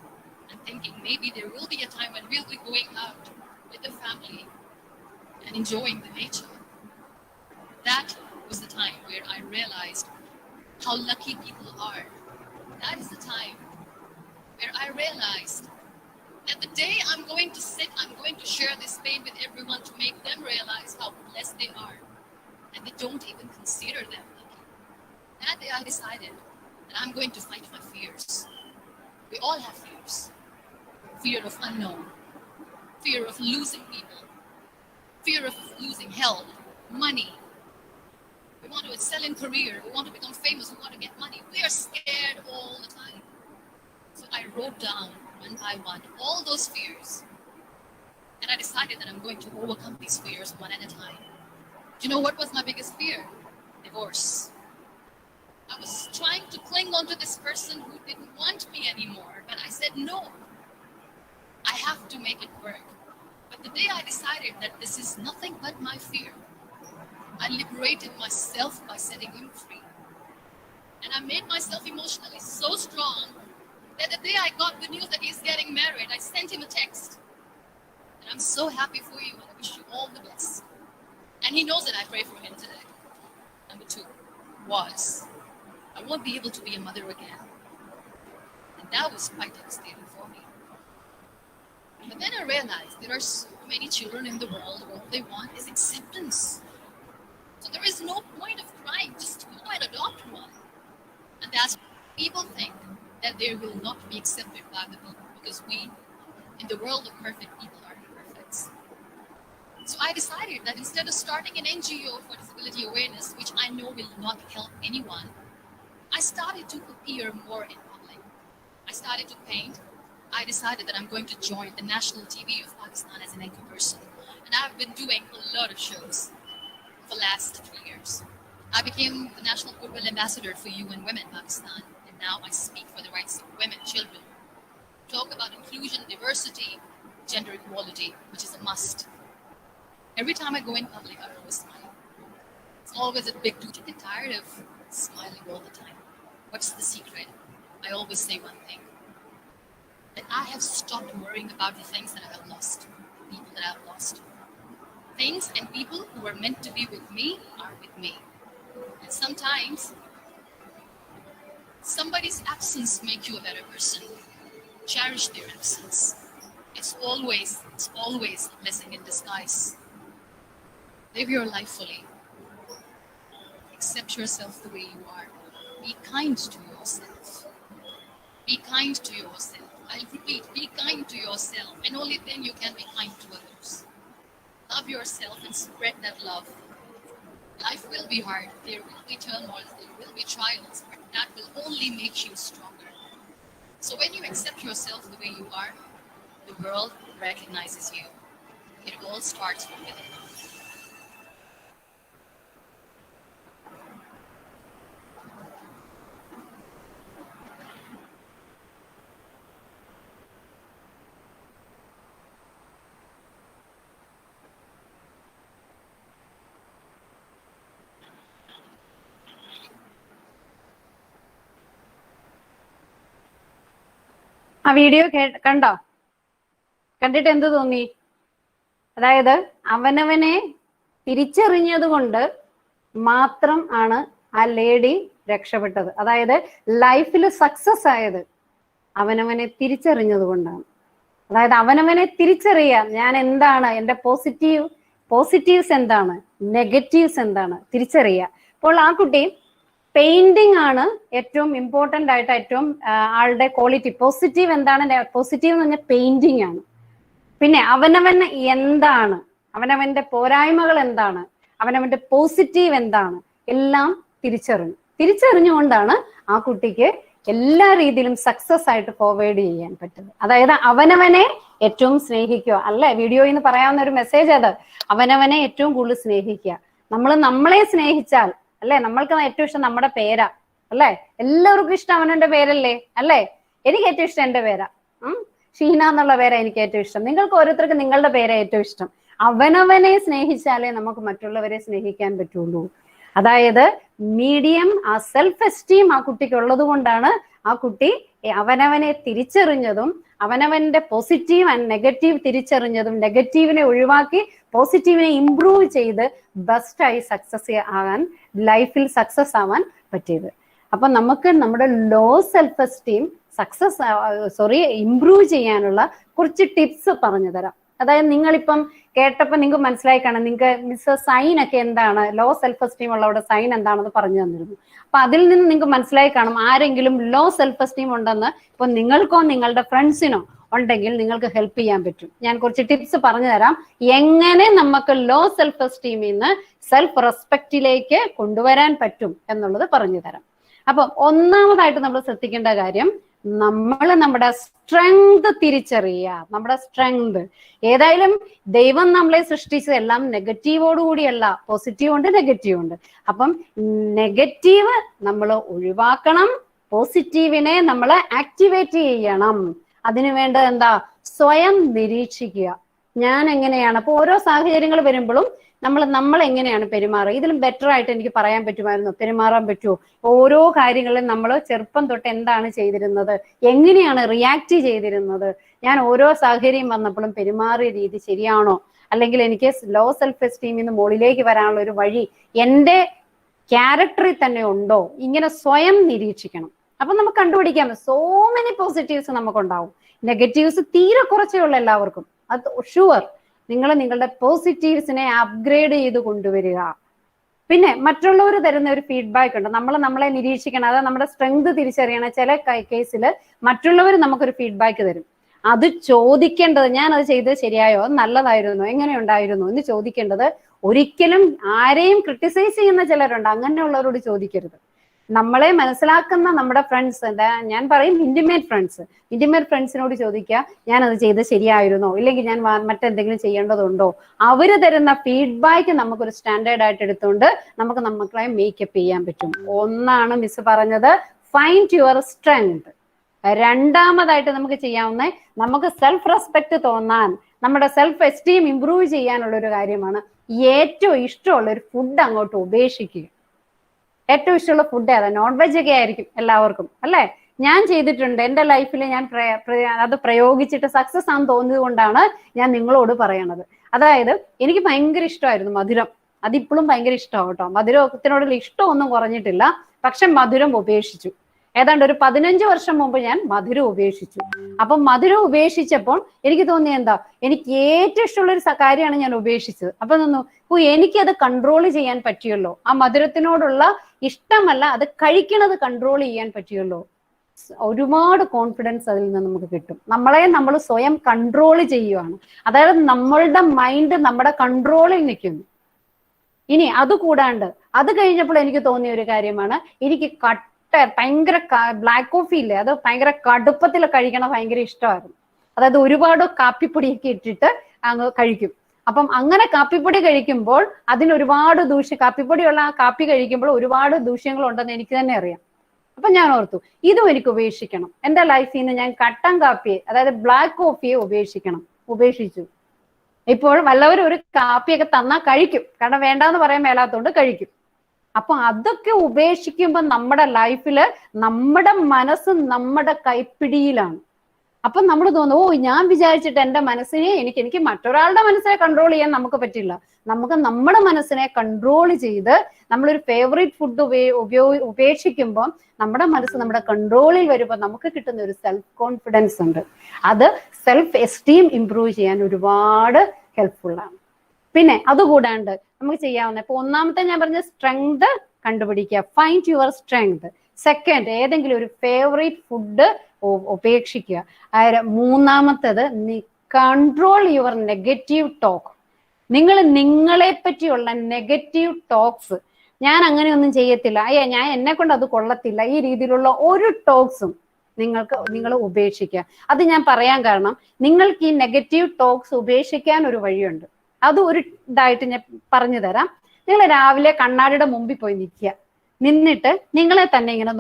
and thinking maybe there will be a time when we'll be going out with the family and enjoying the nature. That was the time where I realized how lucky people are. That is the time where I realized that the day I'm going to share this pain with everyone to make them realize how blessed they are, and they don't even consider them lucky. That day I decided that I'm going to fight my fears. We all have fears. Fear of unknown, fear of losing people, fear of losing health, money. We want to excel in career, we want to become famous, we want to get money. We are scared all the time. So I wrote down one by one all those fears. And I decided that I'm going to overcome these fears one at a time. Do you know what was my biggest fear? Divorce. I was trying to cling on to this person who didn't want me anymore, but I said no. I have to make it work. But the day I decided that this is nothing but my fear, I liberated myself by setting him free. And I made myself emotionally so strong that the day I got the news that he's getting married, I sent him a text. And I'm so happy for you, and I wish you all the best. And he knows that I pray for him today. Number 2 was, I won't be able to be a mother again. And that was quite devastating for me. But then I realized there are so many children in the world, all they want is acceptance. So there is no point of crying, just go and adopt one. And that's people think that they will not be accepted by the people because we, in the world of perfect people, are imperfects. So I decided that instead of starting an NGO for disability awareness, which I know will not help anyone, I started to appear more in public. I started to paint. I decided that I'm going to join the national TV of Pakistan as an anchor person. And I've been doing a lot of shows for the last 3 years. I became the National Goodwill Ambassador for UN Women Pakistan. And now I speak for the rights of women, children. Talk about inclusion, diversity, gender equality, which is a must. Every time I go in public, I always smile. It's always a big do. I get tired of smiling all the time. What's the secret? I always say one thing. That I have stopped worrying about the things that I have lost, the people that I have lost. Things and people who are meant to be with me are with me. And sometimes, somebody's absence makes you a better person. Cherish their absence. It's always a blessing in disguise. Live your life fully. Accept yourself the way you are. Be kind to yourself. Be kind to yourself. I'll repeat, be kind to yourself, and only then you can be kind to others. Love yourself and spread that love. Life will be hard. There will be turmoil. There will be trials, but that will only make you stronger. So when you accept yourself the way you are, the world recognizes you. It all starts from within. ആ video കണ്ടോ? കണ്ടിട്ട് എന്ത് തോന്നി? അതായത് അവനവനെ തിരിച്ചറിഞ്ഞത് കൊണ്ട് മാത്രം ആണ് ആ ലേഡി രക്ഷപ്പെട്ടത്. അതായത് ലൈഫിൽ സക്സസ് ആയത് അവനവനെ തിരിച്ചറിഞ്ഞത് കൊണ്ടാണ്. അതായത് അവനവനെ തിരിച്ചറിയാൻ ഞാൻ എന്താണ്, എൻ്റെ പോസിറ്റീവ്സ് എന്താണ്, നെഗറ്റീവ്സ് എന്താണ് തിരിച്ചറിയുക. അപ്പോൾ ആ കുട്ടി പെയിന്റിംഗ് ആണ് ഏറ്റവും ഇമ്പോർട്ടൻ്റ് ആയിട്ട്, ഏറ്റവും ആളുടെ ക്വാളിറ്റി. പോസിറ്റീവ് എന്താണ്? പോസിറ്റീവ് എന്ന് പറഞ്ഞാൽ പെയിന്റിംഗ് ആണ്. പിന്നെ അവനവൻ എന്താണ്, അവനവന്റെ പോരായ്മകൾ എന്താണ്, അവനവന്റെ പോസിറ്റീവ് എന്താണ്, എല്ലാം തിരിച്ചറിഞ്ഞുകൊണ്ടാണ് ആ കുട്ടിക്ക് എല്ലാ രീതിയിലും സക്സസ് ആയിട്ട് ഫോർവേഡ് ചെയ്യാൻ പറ്റുന്നത്. അതായത് അവനവനെ ഏറ്റവും സ്നേഹിക്കുക. അല്ലെ വീഡിയോയിൽ നിന്ന് പറയാവുന്ന ഒരു മെസ്സേജ് അത്. അവനവനെ ഏറ്റവും കൂടുതൽ സ്നേഹിക്കുക. നമ്മളെ സ്നേഹിച്ചാൽ, അല്ലെ നമ്മൾക്ക് ഏറ്റവും ഇഷ്ടം നമ്മുടെ പേരാ. അല്ലെ എല്ലാവർക്കും ഇഷ്ടം അവനവന്റെ പേരല്ലേ? അല്ലെ എനിക്ക് ഏറ്റവും ഇഷ്ടം എന്റെ പേരാ. ഷീന എന്നുള്ള പേരാ എനിക്ക് ഏറ്റവും ഇഷ്ടം. നിങ്ങൾക്ക് ഓരോരുത്തർക്ക് നിങ്ങളുടെ പേരാ ഏറ്റവും ഇഷ്ടം. അവനവനെ സ്നേഹിച്ചാലേ നമുക്ക് മറ്റുള്ളവരെ സ്നേഹിക്കാൻ പറ്റുള്ളൂ. അതായത് മീഡിയം ആ സെൽഫ് എസ്റ്റീം ആ കുട്ടിക്ക് ഉള്ളത് കൊണ്ടാണ് ആ കുട്ടി അവനവനെ തിരിച്ചറിഞ്ഞതും അവനവന്റെ പോസിറ്റീവ് ആൻഡ് നെഗറ്റീവ് തിരിച്ചറിഞ്ഞതും നെഗറ്റീവിനെ ഒഴിവാക്കി പോസിറ്റീവിനെ ഇംപ്രൂവ് ചെയ്ത് ബെസ്റ്റായി സക്സസ് ആകാൻ ലൈഫിൽ സക്സസ് ആവാൻ പറ്റിയത്. അപ്പൊ നമുക്ക് നമ്മുടെ ലോ സെൽഫ് എസ്റ്റീം ഇംപ്രൂവ് ചെയ്യാനുള്ള കുറച്ച് ടിപ്സ് പറഞ്ഞു തരാം. അതായത് നിങ്ങളിപ്പം കേട്ടപ്പോൾ നിങ്ങൾക്ക് മനസ്സിലായി കാണാം, നിങ്ങൾക്ക് മിസ് സൈൻ ഒക്കെ എന്താണ്, ലോ സെൽഫ് എസ്റ്റീം ഉള്ളവരുടെ സൈൻ എന്താണെന്ന് പറഞ്ഞു തന്നിരുന്നു. അപ്പൊ അതിൽ നിന്ന് നിങ്ങൾക്ക് മനസ്സിലായി കാണും ആരെങ്കിലും ലോ സെൽഫ് എസ്റ്റീം ഉണ്ടെന്ന് ഇപ്പൊ നിങ്ങൾക്കോ നിങ്ങളുടെ ഫ്രണ്ട്സിനോ ഉണ്ടെങ്കിൽ നിങ്ങൾക്ക് ഹെൽപ്പ് ചെയ്യാൻ പറ്റും. ഞാൻ കുറച്ച് ടിപ്സ് പറഞ്ഞു തരാം എങ്ങനെ നമുക്ക് ലോ സെൽഫ് എസ്റ്റീമിൽ നിന്ന് സെൽഫ് റെസ്പെക്റ്റിലേക്ക് കൊണ്ടുവരാൻ പറ്റും എന്നുള്ളത് പറഞ്ഞു തരാം. അപ്പൊ ഒന്നാമതായിട്ട് നമ്മൾ ശ്രദ്ധിക്കേണ്ട കാര്യം, നമ്മൾ നമ്മുടെ സ്ട്രെങ്ത് തിരിച്ചറിയുക. നമ്മുടെ സ്ട്രെങ്ത് ഏതായാലും ദൈവം നമ്മളെ സൃഷ്ടിച്ചതെല്ലാം നെഗറ്റീവോടുകൂടിയല്ല, പോസിറ്റീവ് ഉണ്ട് നെഗറ്റീവ് ഉണ്ട്. അപ്പം നെഗറ്റീവ് നമ്മൾ ഒഴിവാക്കണം, പോസിറ്റീവിനെ നമ്മൾ ആക്ടിവേറ്റ് ചെയ്യണം. അതിനു വേണ്ടത് എന്താ? സ്വയം നിരീക്ഷിക്കുക. ഞാൻ എങ്ങനെയാണ്, അപ്പൊ ഓരോ സാഹചര്യങ്ങൾ വരുമ്പോഴും നമ്മൾ എങ്ങനെയാണ് പെരുമാറുക, ഇതിലും ബെറ്റർ ആയിട്ട് എനിക്ക് പറയാൻ പറ്റുമായിരുന്നു, പെരുമാറാൻ പറ്റുമോ, ഓരോ കാര്യങ്ങളിലും നമ്മൾ ചെറുപ്പം തൊട്ട് എന്താണ് ചെയ്തിരുന്നത്, എങ്ങനെയാണ് റിയാക്ട് ചെയ്തിരുന്നത്, ഞാൻ ഓരോ സാഹചര്യം വന്നപ്പോഴും പെരുമാറിയ രീതി ശരിയാണോ, അല്ലെങ്കിൽ എനിക്ക് ലോ സെൽഫ് എസ്റ്റീമിൽ നിന്ന് മുകളിലേക്ക് വരാനുള്ള ഒരു വഴി എന്റെ ക്യാരക്ടറിൽ തന്നെ ഉണ്ടോ, ഇങ്ങനെ സ്വയം നിരീക്ഷിക്കണം. അപ്പൊ നമുക്ക് കണ്ടുപിടിക്കാം സോ മെനി പോസിറ്റീവ്സ് നമുക്കുണ്ടാവും, നെഗറ്റീവ്സ് തീരെ കുറച്ചേ ഉള്ളൂ എല്ലാവർക്കും, അത് ഷുവർ. നിങ്ങൾ നിങ്ങളുടെ പോസിറ്റീവ്സിനെ അപ്ഗ്രേഡ് ചെയ്ത് കൊണ്ടുവരിക. പിന്നെ മറ്റുള്ളവർ തരുന്ന ഒരു ഫീഡ്ബാക്ക് ഉണ്ട്, നമ്മളെ നിരീക്ഷിക്കണം, അതായത് നമ്മുടെ സ്ട്രെങ്ത് തിരിച്ചറിയണം. ചില കേസിൽ മറ്റുള്ളവർ നമുക്കൊരു ഫീഡ്ബാക്ക് തരും, അത് ചോദിക്കേണ്ടത് ഞാൻ അത് ചെയ്തത് ശരിയായോ, അത് നല്ലതായിരുന്നോ, എങ്ങനെ ഉണ്ടായിരുന്നു എന്ന് ചോദിക്കേണ്ടത്. ഒരിക്കലും ആരെയും ക്രിട്ടിസൈസ് ചെയ്യുന്ന ചിലരുണ്ട്, അങ്ങനെയുള്ളവരോട് ചോദിക്കരുത്. നമ്മളെ മനസ്സിലാക്കുന്ന നമ്മുടെ ഫ്രണ്ട്സ്, ഞാൻ പറയും ഇന്റിമേറ്റ് ഫ്രണ്ട്സിനോട് ചോദിക്കുക, ഞാൻ അത് ചെയ്ത് ശരിയായിരുന്നോ, ഇല്ലെങ്കിൽ ഞാൻ മറ്റെന്തെങ്കിലും ചെയ്യേണ്ടതുണ്ടോ. അവര് തരുന്ന ഫീഡ്ബാക്ക് നമുക്കൊരു സ്റ്റാൻഡേർഡ് ആയിട്ട് എടുത്തുകൊണ്ട് നമുക്ക് നമ്മളെ മേക്കപ്പ് ചെയ്യാൻ പറ്റും. ഒന്നാണ് മിസ് പറഞ്ഞത്, ഫൈൻഡ് യുവർ സ്ട്രെങ്ത്. രണ്ടാമതായിട്ട് നമുക്ക് ചെയ്യാവുന്ന, നമുക്ക് സെൽഫ് റെസ്പെക്ട് തോന്നാൻ, നമ്മുടെ സെൽഫ് എസ്റ്റീം ഇംപ്രൂവ് ചെയ്യാനുള്ള ഒരു കാര്യമാണ് ഏറ്റവും ഇഷ്ടമുള്ള ഒരു ഫുഡ് അങ്ങോട്ട് ഉപേക്ഷിക്കുക. ഏറ്റവും ഇഷ്ടമുള്ള ഫുഡ് ഏതാ? നോൺ വെജ് ഒക്കെ ആയിരിക്കും എല്ലാവർക്കും അല്ലെ. ഞാൻ ചെയ്തിട്ടുണ്ട് എന്റെ ലൈഫിൽ, ഞാൻ അത് പ്രയോഗിച്ചിട്ട് സക്സസ് ആണെന്ന് തോന്നിയത് കൊണ്ടാണ് ഞാൻ നിങ്ങളോട് പറയണത്. അതായത് എനിക്ക് ഭയങ്കര ഇഷ്ടമായിരുന്നു മധുരം, അതിപ്പോഴും ഭയങ്കര ഇഷ്ടമാണ് കേട്ടോ. മധുരത്തിനോടുള്ള ഇഷ്ടമൊന്നും കുറഞ്ഞിട്ടില്ല, പക്ഷെ മധുരം ഉപേക്ഷിച്ചു. ഏതാണ്ട് ഒരു 15 വർഷം മുമ്പ് ഞാൻ മധുരം ഉപേക്ഷിച്ചു. അപ്പം മധുരം ഉപേക്ഷിച്ചപ്പോൾ എനിക്ക് തോന്നി എന്താ, എനിക്ക് ഏറ്റവും ഇഷ്ടമുള്ള ഒരു കാര്യമാണ് ഞാൻ ഉപേക്ഷിച്ചത്. അപ്പൊ എനിക്കത് കൺട്രോൾ ചെയ്യാൻ പറ്റിയല്ലോ, ആ മധുരത്തിനോടുള്ള ഇഷ്ടമല്ല, അത് കഴിക്കണത് കൺട്രോൾ ചെയ്യാൻ പറ്റിയല്ലോ. ഒരുപാട് കോൺഫിഡൻസ് അതിൽ നിന്ന് നമുക്ക് കിട്ടും. നമ്മൾ സ്വയം കൺട്രോൾ ചെയ്യുവാണ്, അതായത് നമ്മളുടെ മൈൻഡ് നമ്മുടെ കൺട്രോളിൽ നിൽക്കുന്നു. ഇനി അത് കൂടാണ്ട് അത് കഴിഞ്ഞപ്പോൾ എനിക്ക് തോന്നിയ ഒരു കാര്യമാണ്, എനിക്ക് ഭയങ്കര ബ്ലാക്ക് കോഫി ഇല്ലേ, അത് ഭയങ്കര കടുപ്പത്തിൽ കഴിക്കണം ഭയങ്കര ഇഷ്ടമായിരുന്നു. അതായത് ഒരുപാട് കാപ്പിപ്പൊടിയൊക്കെ ഇട്ടിട്ട് അങ്ങ് കഴിക്കും. അപ്പം അങ്ങനെ കാപ്പിപ്പൊടി കഴിക്കുമ്പോൾ അതിനൊരുപാട് കാപ്പിപ്പൊടിയുള്ള കാപ്പി കഴിക്കുമ്പോൾ ഒരുപാട് ദൂഷ്യങ്ങൾ ഉണ്ടെന്ന് എനിക്ക് തന്നെ അറിയാം. അപ്പൊ ഞാൻ ഓർത്തു ഇതും എനിക്ക് ഉപേക്ഷിക്കണം. എന്റെ ലൈഫിൽ നിന്ന് ഞാൻ കട്ടൻ കാപ്പിയെ, അതായത് ബ്ലാക്ക് കോഫിയെ ഉപേക്ഷിച്ചു. ഇപ്പോൾ വല്ലവരും ഒരു കാപ്പിയൊക്കെ തന്നാൽ കഴിക്കും, കാരണം വേണ്ടാന്ന് പറയാൻ മേലാത്തോണ്ട് കഴിക്കും. അപ്പൊ അതൊക്കെ ഉപേക്ഷിക്കുമ്പോൾ നമ്മുടെ ലൈഫില് നമ്മുടെ മനസ്സ് നമ്മുടെ കൈപ്പിടിയിലാണ്. അപ്പൊ നമ്മൾ തോന്നുന്നു, ഞാൻ വിചാരിച്ചിട്ട് എന്റെ മനസ്സിനെ എനിക്ക് മറ്റൊരാളുടെ മനസ്സിനെ കൺട്രോൾ ചെയ്യാൻ നമുക്ക് പറ്റില്ല. നമുക്ക് നമ്മുടെ മനസ്സിനെ കൺട്രോൾ ചെയ്ത് നമ്മളൊരു ഫേവറേറ്റ് ഫുഡ് ഉപേക്ഷിക്കുമ്പോൾ നമ്മുടെ മനസ്സ് നമ്മുടെ കൺട്രോളിൽ വരുമ്പോൾ നമുക്ക് കിട്ടുന്ന ഒരു സെൽഫ് കോൺഫിഡൻസ് ഉണ്ട്. അത് സെൽഫ് എസ്റ്റീം ഇംപ്രൂവ് ചെയ്യാൻ ഒരുപാട് ഹെൽപ്ഫുൾ ആണ്. പിന്നെ അതുകൂടാണ്ട് നമുക്ക് ചെയ്യാവുന്ന, ഇപ്പൊ ഒന്നാമത്തെ ഞാൻ പറഞ്ഞ സ്ട്രെങ്ത് കണ്ടുപിടിക്കുക, ഫൈൻഡ് യുവർ സ്ട്രെങ്ത്. സെക്കൻഡ്, ഏതെങ്കിലും ഒരു ഫേവറേറ്റ് ഫുഡ് ഉപേക്ഷിക്കുക. മൂന്നാമത്തേത്, കൺട്രോൾ യുവർ നെഗറ്റീവ് ടോക്ക്. നിങ്ങളെ പറ്റിയുള്ള നെഗറ്റീവ് ടോക്സ്, ഞാൻ അങ്ങനെയൊന്നും ചെയ്യത്തില്ല, ഞാൻ എന്നെ കൊണ്ട് അത് കൊള്ളത്തില്ല, ഈ രീതിയിലുള്ള ഒരു ടോക്സും നിങ്ങൾ ഉപേക്ഷിക്കുക. അത് ഞാൻ പറയാൻ കാരണം, നിങ്ങൾക്ക് ഈ നെഗറ്റീവ് ടോക്സ് ഉപേക്ഷിക്കാൻ ഒരു വഴിയുണ്ട്. അത് ഒരു ഇതായിട്ട് ഞാൻ പറഞ്ഞു തരാം. നിങ്ങൾ രാവിലെ കണ്ണാടിയുടെ മുമ്പിൽ പോയി നിന്നിട്ട് നിങ്ങളെ തന്നെ ഇങ്ങനെ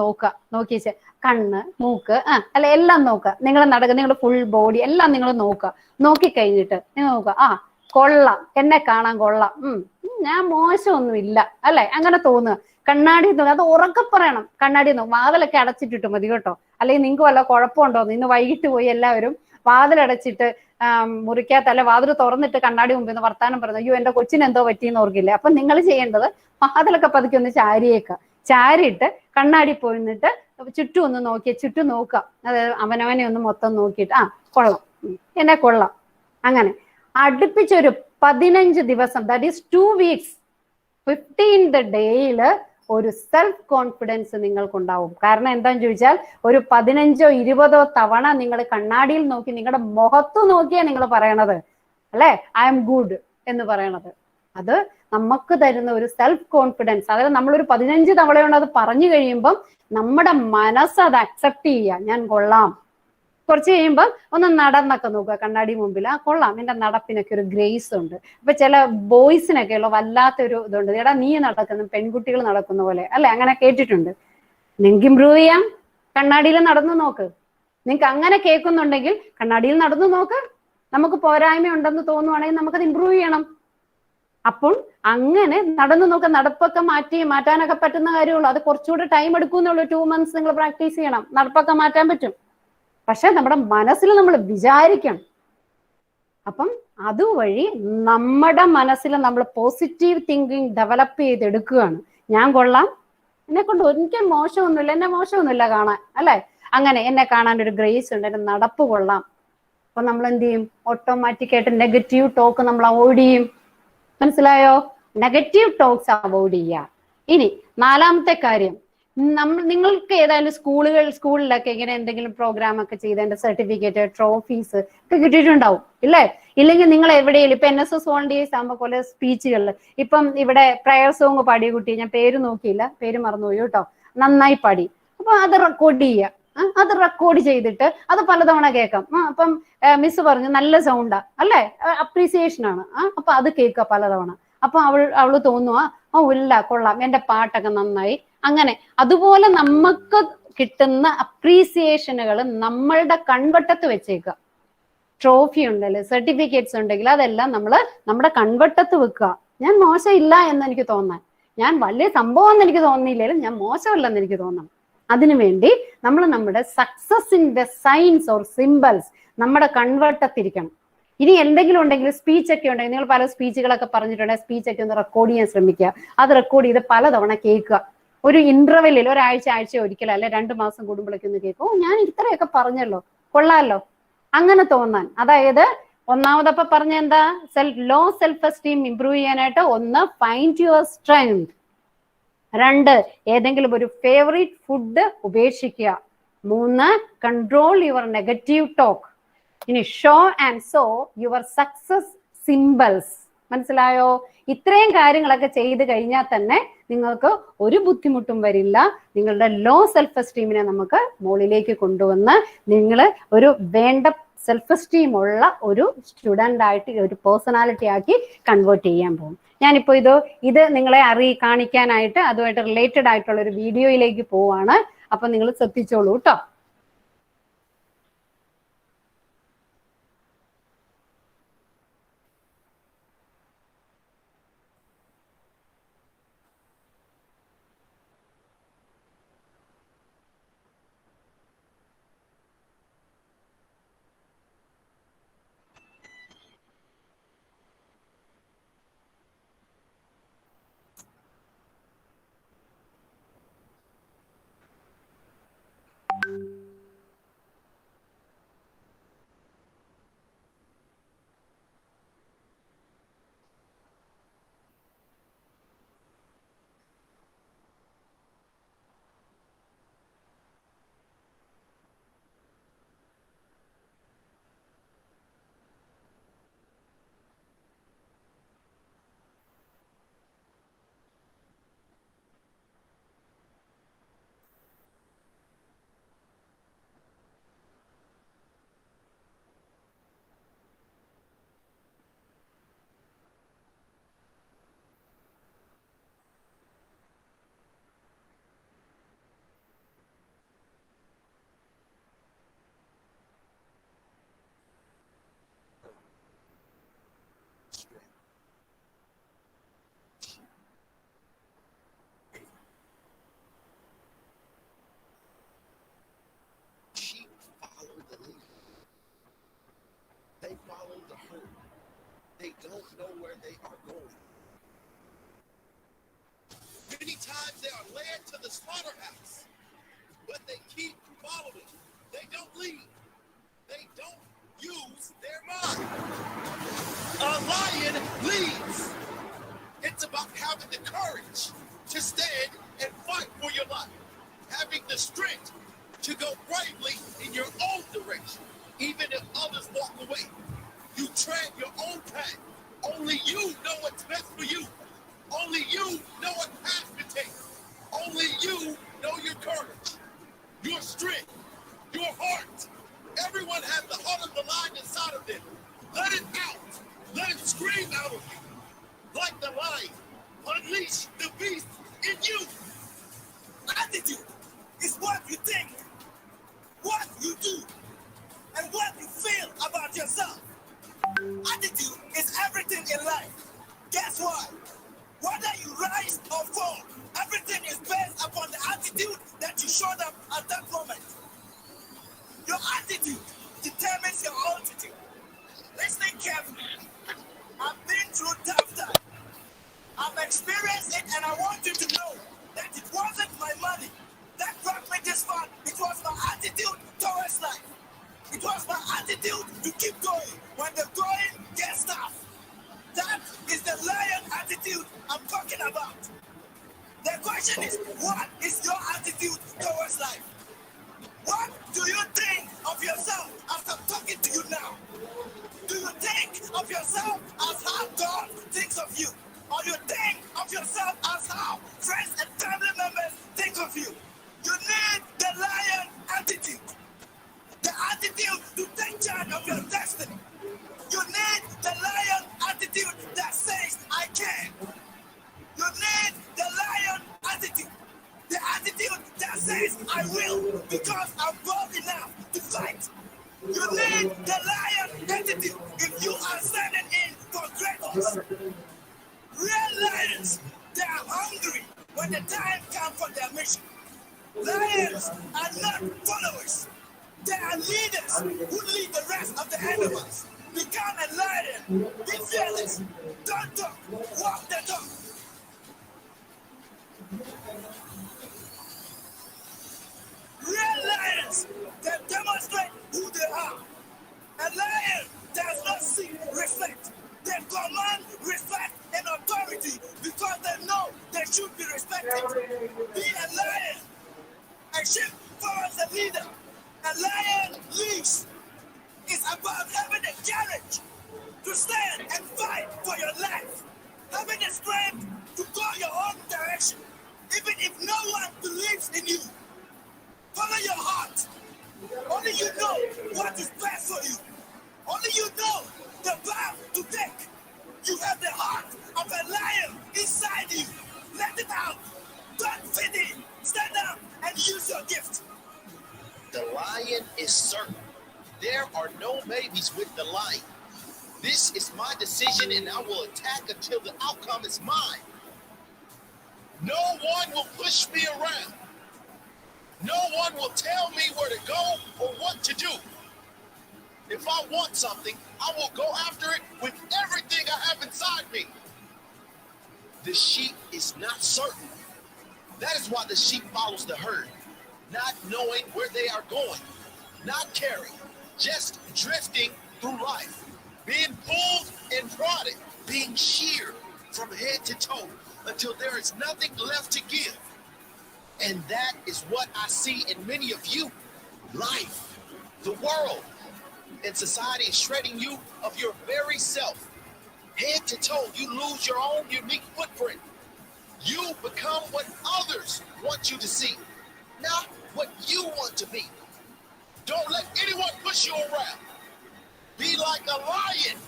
നോക്കിച്ച് കണ്ണ്, മൂക്ക്, അല്ല എല്ലാം നോക്കുക. നിങ്ങൾ നിങ്ങളുടെ ഫുൾ ബോഡി എല്ലാം നിങ്ങൾ നോക്കിക്കഴിഞ്ഞിട്ട് നിങ്ങൾ നോക്കുക, കൊള്ളാം, എന്നെ കാണാൻ കൊള്ളാം, ഞാൻ മോശമൊന്നുമില്ല, അല്ലെ? അങ്ങനെ തോന്നുക. കണ്ണാടി അത് ഉറക്കെ പറയണം. കണ്ണാടി വാതിലൊക്കെ അടച്ചിട്ടിട്ട് മതി കേട്ടോ. അല്ലെങ്കിൽ നിങ്ങൾക്ക് വല്ല കുഴപ്പമുണ്ടോന്ന്. ഇന്ന് വൈകിട്ട് പോയി എല്ലാവരും വാതിലടച്ചിട്ട് മുറിക്കകത്ത് അല്ലെ വാതിൽ തുറന്നിട്ട് കണ്ണാടി മുമ്പിൽ നിന്ന് വർത്താനം പറയുന്നത്, അയ്യോ എന്റെ കൊച്ചിന് എന്തോ പറ്റിയെന്ന് ഓർക്കില്ലേ? അപ്പൊ നിങ്ങൾ ചെയ്യേണ്ടത് വാതിലൊക്കെ പതുക്കെ ഒന്ന് ചാരിയേക്കുക. ചാരിയിട്ട് കണ്ണാടി പോയിന്നിട്ട് ചുറ്റും ഒന്ന് നോക്കിയ ചുറ്റും നോക്കുക. അതായത് അവനവനെ ഒന്ന് മൊത്തം നോക്കിയിട്ട് കൊള്ളാം, എന്നെ കൊള്ളാം. അങ്ങനെ അടുപ്പിച്ചൊരു 15 ദിവസം, ദാറ്റ് ഈസ് 2 weeks, 15th ഡേയില് ഒരു സെൽഫ് കോൺഫിഡൻസ് നിങ്ങൾക്കുണ്ടാവും. കാരണം എന്താന്ന് ചോദിച്ചാൽ ഒരു 15ഓ 20ഓ തവണ നിങ്ങൾ കണ്ണാടിയിൽ നോക്കി നിങ്ങളുടെ മുഖത്ത് നോക്കിയാ നിങ്ങൾ പറയണത്, അല്ലെ, ഐ എം ഗുഡ് എന്ന് പറയണത്. അത് നമുക്ക് തരുന്ന ഒരു സെൽഫ് കോൺഫിഡൻസ്. അതായത് നമ്മളൊരു 15 തവണയോണ്ട് അത് പറഞ്ഞു കഴിയുമ്പം നമ്മുടെ മനസ്സ് അത് അക്സെപ്റ്റ് ചെയ്യുക, ഞാൻ കൊള്ളാം. കുറച്ച് കഴിയുമ്പോൾ ഒന്ന് നടന്നൊക്കെ നോക്കുക കണ്ണാടി മുമ്പിൽ, കൊള്ളാം, എന്റെ നടപ്പിനൊക്കെ ഒരു ഗ്രേസ് ഉണ്ട്. അപ്പൊ ചില ബോയ്സിനൊക്കെ ഉള്ള വല്ലാത്തൊരു ഇതുണ്ട്, എടാ നീ നടക്കുന്ന പെൺകുട്ടികൾ നടക്കുന്ന പോലെ, അല്ലെ? അങ്ങനെ കേട്ടിട്ടുണ്ട്. നിങ്ങൾക്ക് ഇമ്പ്രൂവ് ചെയ്യാം, കണ്ണാടിയിൽ നടന്നു നോക്ക്. നിങ്ങൾക്ക് അങ്ങനെ കേൾക്കുന്നുണ്ടെങ്കിൽ കണ്ണാടിയിൽ നടന്നു നോക്ക്. നമുക്ക് പോരായ്മ ഉണ്ടെന്ന് തോന്നുവാണെങ്കിൽ നമുക്കത് ഇമ്പ്രൂവ് ചെയ്യണം. അപ്പോൾ അങ്ങനെ നടന്നു നോക്കുക. നടപ്പൊക്കെ മാറ്റാനൊക്കെ പറ്റുന്ന കാര്യമുള്ളൂ. അത് കുറച്ചുകൂടെ ടൈം എടുക്കുന്നുള്ളൂ. 2 months നിങ്ങൾ പ്രാക്ടീസ് ചെയ്യണം. നടപ്പൊക്കെ മാറ്റാൻ പറ്റും. പക്ഷെ നമ്മുടെ മനസ്സിൽ നമ്മൾ വിചാരിക്കണം. അപ്പം അതുവഴി നമ്മുടെ മനസ്സിൽ നമ്മൾ പോസിറ്റീവ് തിങ്കിങ് ഡെവലപ്പ് ചെയ്തെടുക്കുകയാണ്. ഞാൻ കൊള്ളാം, എന്നെ കൊണ്ട് ഒരിക്കലും മോശമൊന്നുമില്ല, എന്നെ മോശമൊന്നുമില്ല കാണാൻ, അല്ലെ? അങ്ങനെ എന്നെ കാണാൻ ഒരു ഗ്രേസ് ഉണ്ട്, എന്റെ നടപ്പ് കൊള്ളാം. അപ്പൊ നമ്മൾ എന്ത് ചെയ്യും? ഓട്ടോമാറ്റിക് ആയിട്ട് നെഗറ്റീവ് ടോക്ക് നമ്മൾ അവോയ്ഡ് ചെയ്യും. മനസ്സിലായോ? നെഗറ്റീവ് ടോക്സ് അവോയ്ഡ് ചെയ്യുക. ഇനി 4ാമത്തെ കാര്യം, നിങ്ങൾക്ക് ഏതായാലും സ്കൂളിലൊക്കെ ഇങ്ങനെ എന്തെങ്കിലും പ്രോഗ്രാം ഒക്കെ ചെയ്തതിന്റെ സർട്ടിഫിക്കറ്റ്, ട്രോഫീസ് ഒക്കെ കിട്ടിയിട്ടുണ്ടാവും, ഇല്ലേ? ഇല്ലെങ്കിൽ നിങ്ങൾ എവിടെയെങ്കിലും ഇപ്പൊ NSS വോളണ്ടിയേഴ്സ് ആകുമ്പോൾ പോലെ സ്പീച്ചുകളിൽ, ഇപ്പം ഇവിടെ പ്രയർ സോങ് പാടിയ കുട്ടി, ഞാൻ പേര് നോക്കിയില്ല, പേര് മറന്നുപോയി കേട്ടോ, നന്നായി പാടി. അപ്പൊ അത് റെക്കോർഡ് ചെയ്യുക. അത് റെക്കോർഡ് ചെയ്തിട്ട് അത് പലതവണ കേൾക്കാം. അപ്പം മിസ് പറഞ്ഞു നല്ല സൗണ്ടാ, അല്ലെ? അപ്രീസിയേഷൻ ആണ്. അപ്പൊ അത് കേൾക്കുക പലതവണ. അപ്പൊ അവള് തോന്നുക, ഇല്ല കൊള്ളാം, എന്റെ പാട്ടൊക്കെ നന്നായി. അങ്ങനെ അതുപോലെ നമുക്ക് കിട്ടുന്ന അപ്രീസിയേഷനുകൾ നമ്മളുടെ കൺവട്ടത്ത് വെച്ചേക്കുക. ട്രോഫി ഉണ്ടല്ലോ, സർട്ടിഫിക്കറ്റ്സ് ഉണ്ടെങ്കിൽ അതെല്ലാം നമ്മുടെ കൺവട്ടത്ത് വെക്കുക. ഞാൻ മോശമില്ല എന്ന് എനിക്ക് തോന്നാൻ, ഞാൻ വലിയ സംഭവം എന്ന് എനിക്ക് തോന്നിയില്ലെങ്കിലും ഞാൻ മോശമല്ലെന്ന് എനിക്ക് തോന്നണം. അതിനുവേണ്ടി നമ്മൾ നമ്മുടെ സക്സസിന്റെ സൈൻസ് ഓർ സിംബൽസ് നമ്മുടെ കൺവട്ടത്തിരിക്കണം. ഇനി എന്തെങ്കിലും ഉണ്ടെങ്കിൽ സ്പീച്ച് ഒക്കെ ഉണ്ടെങ്കിൽ, നിങ്ങൾ പല സ്പീച്ചുകളൊക്കെ പറഞ്ഞിട്ടുണ്ടെങ്കിൽ സ്പീച്ച് ഒക്കെ ഒന്ന് റെക്കോർഡ് ചെയ്യാൻ ശ്രമിക്കുക. അത് റെക്കോർഡ് ചെയ്ത് പലതവണ കേൾക്കുക. ഒരു ഇന്റർവെല്ലിൽ ആഴ്ച ഒരിക്കലും, അല്ലെ 2 മാസം കൂടുമ്പോഴേക്കും ഒന്ന് കേൾക്കും, ഞാൻ ഇത്രയൊക്കെ പറഞ്ഞല്ലോ, കൊള്ളാമല്ലോ, അങ്ങനെ തോന്നാൻ. അതായത് ഒന്നാമതപ്പോ പറഞ്ഞ എന്താ? ലോ സെൽഫ് എസ്റ്റീം ഇംപ്രൂവ് ചെയ്യാനായിട്ട് 1 ഫൈൻഡ് യുവർ സ്ട്രെങ്ത്. 2 ഏതെങ്കിലും ഒരു ഫേവറേറ്റ് ഫുഡ് ഉപേക്ഷിക്കുക. 3 കൺട്രോൾ യുവർ നെഗറ്റീവ് ടോക്ക്. ഇനി show and so your success symbols. മനസ്സിലായോ? ഇത്രയും കാര്യങ്ങളൊക്കെ ചെയ്ത് കഴിഞ്ഞാൽ തന്നെ നിങ്ങൾക്ക് ഒരു ബുദ്ധിമുട്ടും വരില്ല. നിങ്ങളുടെ ലോ സെൽഫ് എസ്റ്റീമിനെ നമുക്ക് മുകളിലേക്ക് കൊണ്ടുവന്ന് നിങ്ങൾ ഒരു വേണ്ട സെൽഫ് എസ്റ്റീം ഉള്ള ഒരു സ്റ്റുഡൻ്റ് ആയിട്ട്, ഒരു പേഴ്സണാലിറ്റി ആക്കി കൺവേർട്ട് ചെയ്യാൻ പോകും. ഞാനിപ്പോ ഇത് നിങ്ങളെ കാണിക്കാനായിട്ട് അതുമായിട്ട് റിലേറ്റഡ് ആയിട്ടുള്ള ഒരു വീഡിയോയിലേക്ക് പോവാണ്. അപ്പൊ നിങ്ങൾ ശ്രദ്ധിച്ചോളൂ കേട്ടോ. home. They don't know where they are going. Many times they are led to the slaughterhouse, but they keep following. They don't leave. They don't use their mind. A lion leads. It's about having the courage to stand and fight for your life. Having the strength to go bravely in your own direction, even if others walk away. You tread your own path. Only you know what's best for you. Only you know what path to take. Only you know your courage, your strength, your heart. Everyone has the heart of the lion inside of them. Let it out. Let it scream out of you. Like the lion, unleash the beast in you. Attitude is what you think, what you do, and what you feel about yourself. Attitude is everything in life. Guess what? Whether you rise or fall, everything is based upon the attitude that you showed up at that moment. Your attitude determines your altitude. Listen carefully. I've been through tough times. I've experienced it, and I want you to know that it wasn't my money that brought me this far. It was my attitude towards life. It was my attitude to keep going when the going gets tough. That is the lion attitude I'm talking about. The question is, what is your attitude towards life? What do you think of yourself as I'm talking to you now? Do you think of yourself as how God thinks of you? Or you think of yourself as how friends and family members think of you? You need the lion attitude. The attitude to take charge of your destiny. You need the lion attitude that says, I can. You need the lion attitude. The attitude that says, I will, because I'm bold enough to fight. You need the lion attitude if you are standing in for greatness. Real lions, they are hungry when the time comes for their mission. Lions are not followers. They are leaders who lead the rest of the animals. Become a lion. Be fearless. Don't talk. Walk the talk. Real lions, they demonstrate who they are. A lion does not seek respect. They command respect and authority because they know they should be respected. Be a lion. A sheep follows a leader. A lion leads. It's about having the courage to stand and fight for your life. Having the strength to go your own direction, even if no one believes in you. Follow your heart. Only you know what is best for you. Only you know the path to take. You have the heart of a lion inside you. Let it out. Don't fit in. Stand up and use your gift. The lion is certain. There are no babies with the lion. This is my decision, and I will attack until the outcome is mine. No one will push me around. No one will tell me where to go or what to do. If I want something, I will go after it with everything I have inside me. The sheep is not certain. That is why the sheep follows the herd, not knowing where they are going, not caring, just drifting through life, being pulled and prodded, being sheared from head to toe until there is nothing left to give. And that is what I see in many of you. Life, the world, and society is shredding you of your very self. Head to toe, you lose your own unique footprint. You become what others want you to see, not what you want to be. Don't let anyone push you around. Be like a lion.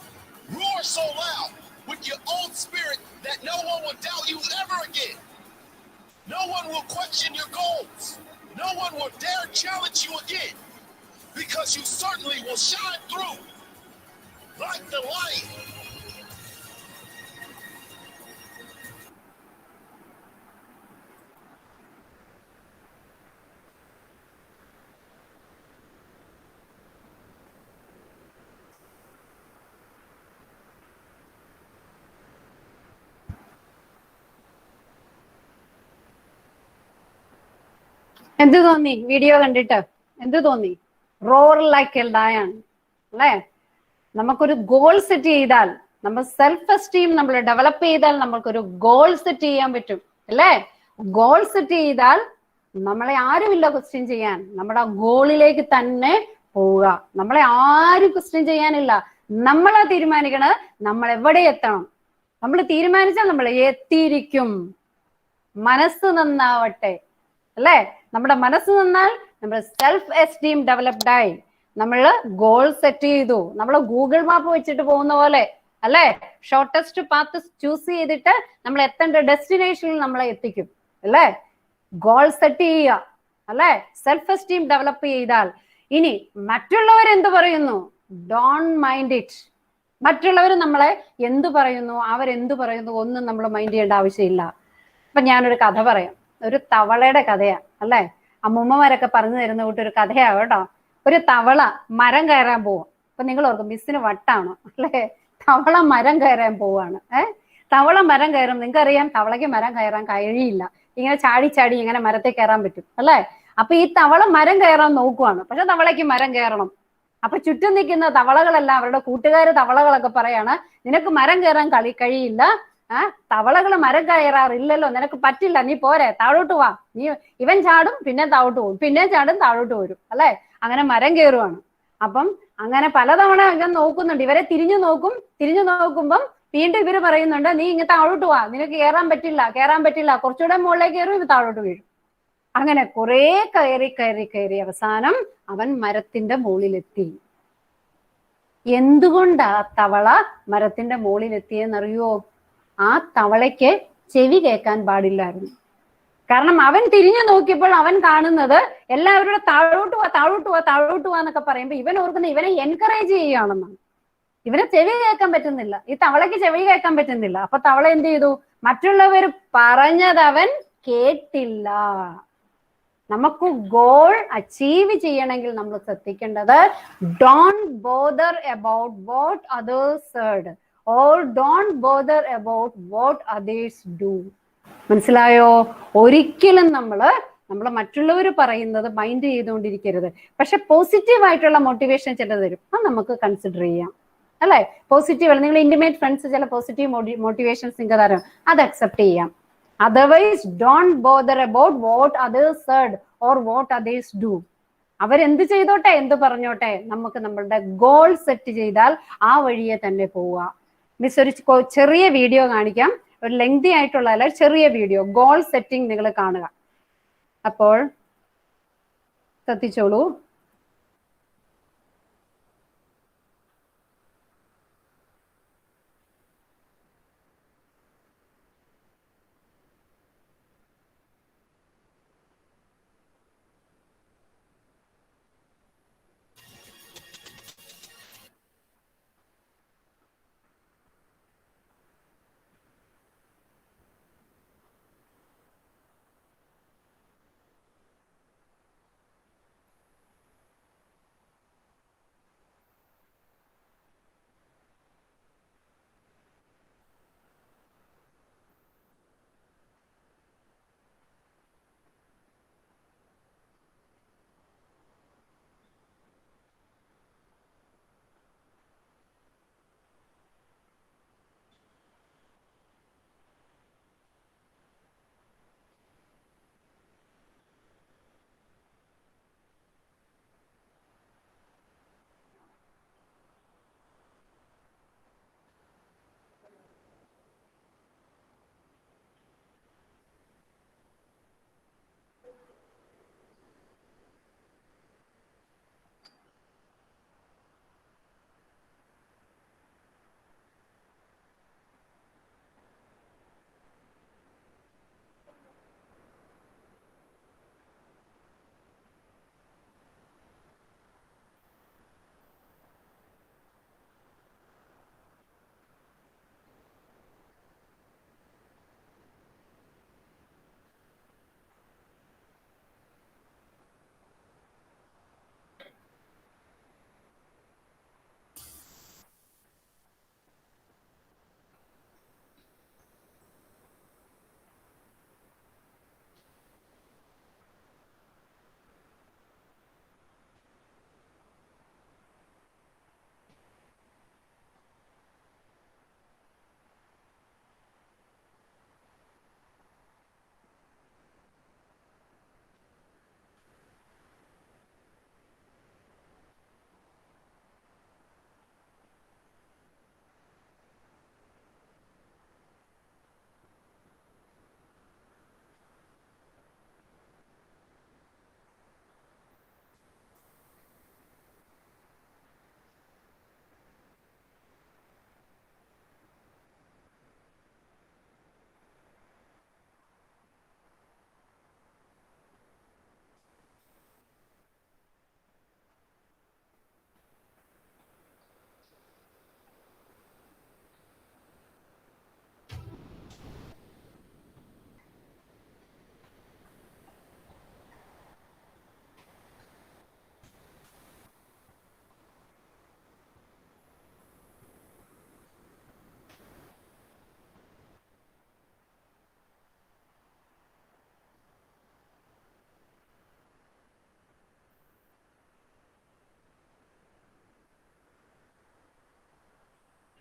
Roar so loud with your own spirit that no one will doubt you ever again. No one will question your goals. No one will dare challenge you again, because you certainly will shine through like the lion. എന്ത് തോന്നി video കണ്ടിട്ട്? എന്ത് തോന്നി? Roar like a lion അല്ലേ? നമുക്കൊരു goal set ചെയ്താൽ, നമ്മൾ self esteem നമ്മൾ ഡെവലപ്പ് ചെയ്താൽ നമുക്കൊരു ഗോൾ സെറ്റ് ചെയ്യാൻ പറ്റും അല്ലേ? ഗോൾ സെറ്റ് ചെയ്താൽ നമ്മളെ ആരുമില്ല ക്വസ്റ്റ്യൻ ചെയ്യാൻ. നമ്മുടെ ആ ഗോളിലേക്ക് തന്നെ പോവുക. നമ്മളെ ആരും ക്വസ്റ്റ്യൻ ചെയ്യാനില്ല. നമ്മളാ തീരുമാനിക്കണത് നമ്മൾ എവിടെ എത്തണം. നമ്മൾ തീരുമാനിച്ചാൽ നമ്മൾ എത്തിയിരിക്കും. മനസ്സ് നന്നാവട്ടെ അല്ലേ? നമ്മുടെ മനസ്സ് നന്നാൽ നമ്മുടെ സെൽഫ് എസ്റ്റീം ഡെവലപ്ഡ് ആയി. നമ്മൾ ഗോൾ സെറ്റ് ചെയ്തു. നമ്മൾ ഗൂഗിൾ മാപ്പ് വെച്ചിട്ട് പോകുന്ന പോലെ അല്ലേ? ഷോർട്ടസ്റ്റ് പാത്ത് ചൂസ് ചെയ്തിട്ട് നമ്മൾ എത്തേണ്ട ഡെസ്റ്റിനേഷനിൽ നമ്മളെ എത്തിക്കും അല്ലേ? ഗോൾ സെറ്റ് ചെയ്യുക അല്ലേ? സെൽഫ് എസ്റ്റീം ഡെവലപ്പ് ചെയ്താൽ. ഇനി മറ്റുള്ളവർ എന്ത് പറയുന്നു, ഡോണ്ട് മൈൻഡ് ഇറ്റ്. മറ്റുള്ളവർ നമ്മളെ എന്ത് പറയുന്നു, അവരെന്ത് പറയുന്നു, ഒന്നും നമ്മൾ മൈൻഡ് ചെയ്യേണ്ട ആവശ്യമില്ല. ഇപ്പൊ ഞാനൊരു കഥ പറയാം. ഒരു തവളയുടെ കഥയാ അല്ലേ? അമ്മൂമ്മമാരൊക്കെ പറഞ്ഞു തരുന്ന കൂട്ടി ഒരു കഥയാ കേട്ടോ. ഒരു തവള മരം കയറാൻ പോവും. അപ്പൊ നിങ്ങൾ ഓർക്കും മിസ്സിന് വട്ടാണോ അല്ലേ? തവള മരം കയറാൻ പോവാണ്. തവള മരം കയറും. നിങ്ങൾക്കറിയാം തവളയ്ക്ക് മരം കയറാൻ കഴിയില്ല. ഇങ്ങനെ ചാടി ചാടി ഇങ്ങനെ മരത്തിൽ കയറാൻ പറ്റും അല്ലേ? അപ്പൊ ഈ തവള മരം കയറാൻ നോക്കുവാണ്. പക്ഷെ തവളയ്ക്ക് മരം കയറണം. അപ്പൊ ചുറ്റും നിൽക്കുന്ന തവളകളെല്ലാം അവരുടെ കൂട്ടുകാര് തവളകളൊക്കെ പറയാണ്, നിനക്ക് മരം കയറാൻ കഴിയില്ല, തവളകള് മരം കയറാറില്ലല്ലോ, നിനക്ക് പറ്റില്ല, നീ പോരെ, താഴോട്ട് വാ. നീ ഇവൻ ചാടും പിന്നെ താഴോട്ട് പോകും, പിന്നെ ചാടും താഴോട്ട് വരും അല്ലെ? അങ്ങനെ മരം കയറുവാണ്. അപ്പം അങ്ങനെ പലതവണ ഇവൻ നോക്കുന്നുണ്ട്. ഇവരെ തിരിഞ്ഞു നോക്കും. തിരിഞ്ഞു നോക്കുമ്പം വീണ്ടും ഇവര് പറയുന്നുണ്ട്, നീ ഇങ്ങ് താഴോട്ട് വാ, നിനക്ക് കയറാൻ പറ്റില്ല, കുറച്ചുകൂടെ മുകളിലേക്ക് കയറും, ഇത് താഴോട്ട് വീഴും. അങ്ങനെ കുറെ കയറി അവസാനം അവൻ മരത്തിന്റെ മുകളിലെത്തി. എന്തുകൊണ്ടാ തവള മരത്തിന്റെ മുകളിലെത്തിയെന്നറിയോ? ആ തവളയ്ക്ക് ചെവി കേൾക്കാൻ പാടില്ലായിരുന്നു. കാരണം അവൻ തിരിഞ്ഞു നോക്കിയപ്പോൾ അവൻ കാണുന്നത് എല്ലാവരുടെ താഴോട്ട് വാ എന്നൊക്കെ പറയുമ്പോ ഇവൻ ഓർക്കുന്നത് ഇവനെ എൻകറേജ് ചെയ്യുകയാണെന്നാണ്. ഇവനെ ചെവി കേൾക്കാൻ പറ്റുന്നില്ല. ഈ തവളയ്ക്ക് ചെവി കേൾക്കാൻ പറ്റുന്നില്ല. അപ്പൊ തവള എന്ത് ചെയ്തു? മറ്റുള്ളവർ പറഞ്ഞത് അവൻ കേട്ടില്ല. നമുക്ക് ഗോൾ അച്ചീവ് ചെയ്യണമെങ്കിൽ നമ്മൾ ശ്രദ്ധിക്കേണ്ടത് don't bother about what others said or don't bother about what others do. മനസ്സിലായോ? ഒരിക്കലും നമ്മള് മറ്റുള്ളവർ പറയുന്നത് മൈൻഡ് ചെയ്തുകൊണ്ടിരിക്കരുത്. പക്ഷെ പോസിറ്റീവ് ആയിട്ടുള്ള മോട്ടിവേഷൻ ചിലത് തരും, അത് നമുക്ക് കൺസിഡർ ചെയ്യാം അല്ലെ? പോസിറ്റീവ്, നിങ്ങൾ ഇന്റിമേറ്റ് ഫ്രണ്ട്സ് ചില പോസിറ്റീവ് മോട്ടിവേഷൻസ് നിങ്ങൾക്ക് തരാം, അത് അക്സെപ്റ്റ് ചെയ്യാം. Otherwise, don't bother about what others said or what others do. അവരെന്ത് ചെയ്തോട്ടെ, എന്ത് പറഞ്ഞോട്ടെ, നമുക്ക് നമ്മളുടെ ഗോൾ സെറ്റ് ചെയ്താൽ ആ വഴിയെ തന്നെ പോവുക. മിസ് ഒരു ചെറിയ വീഡിയോ കാണിക്കാം, ഒരു ലെങ്തി ആയിട്ടുള്ള അല്ല, ചെറിയ വീഡിയോ. ഗോൾ സെറ്റിംഗ് നിങ്ങൾ കാണുക. അപ്പോൾ ശ്രദ്ധിച്ചോളൂ.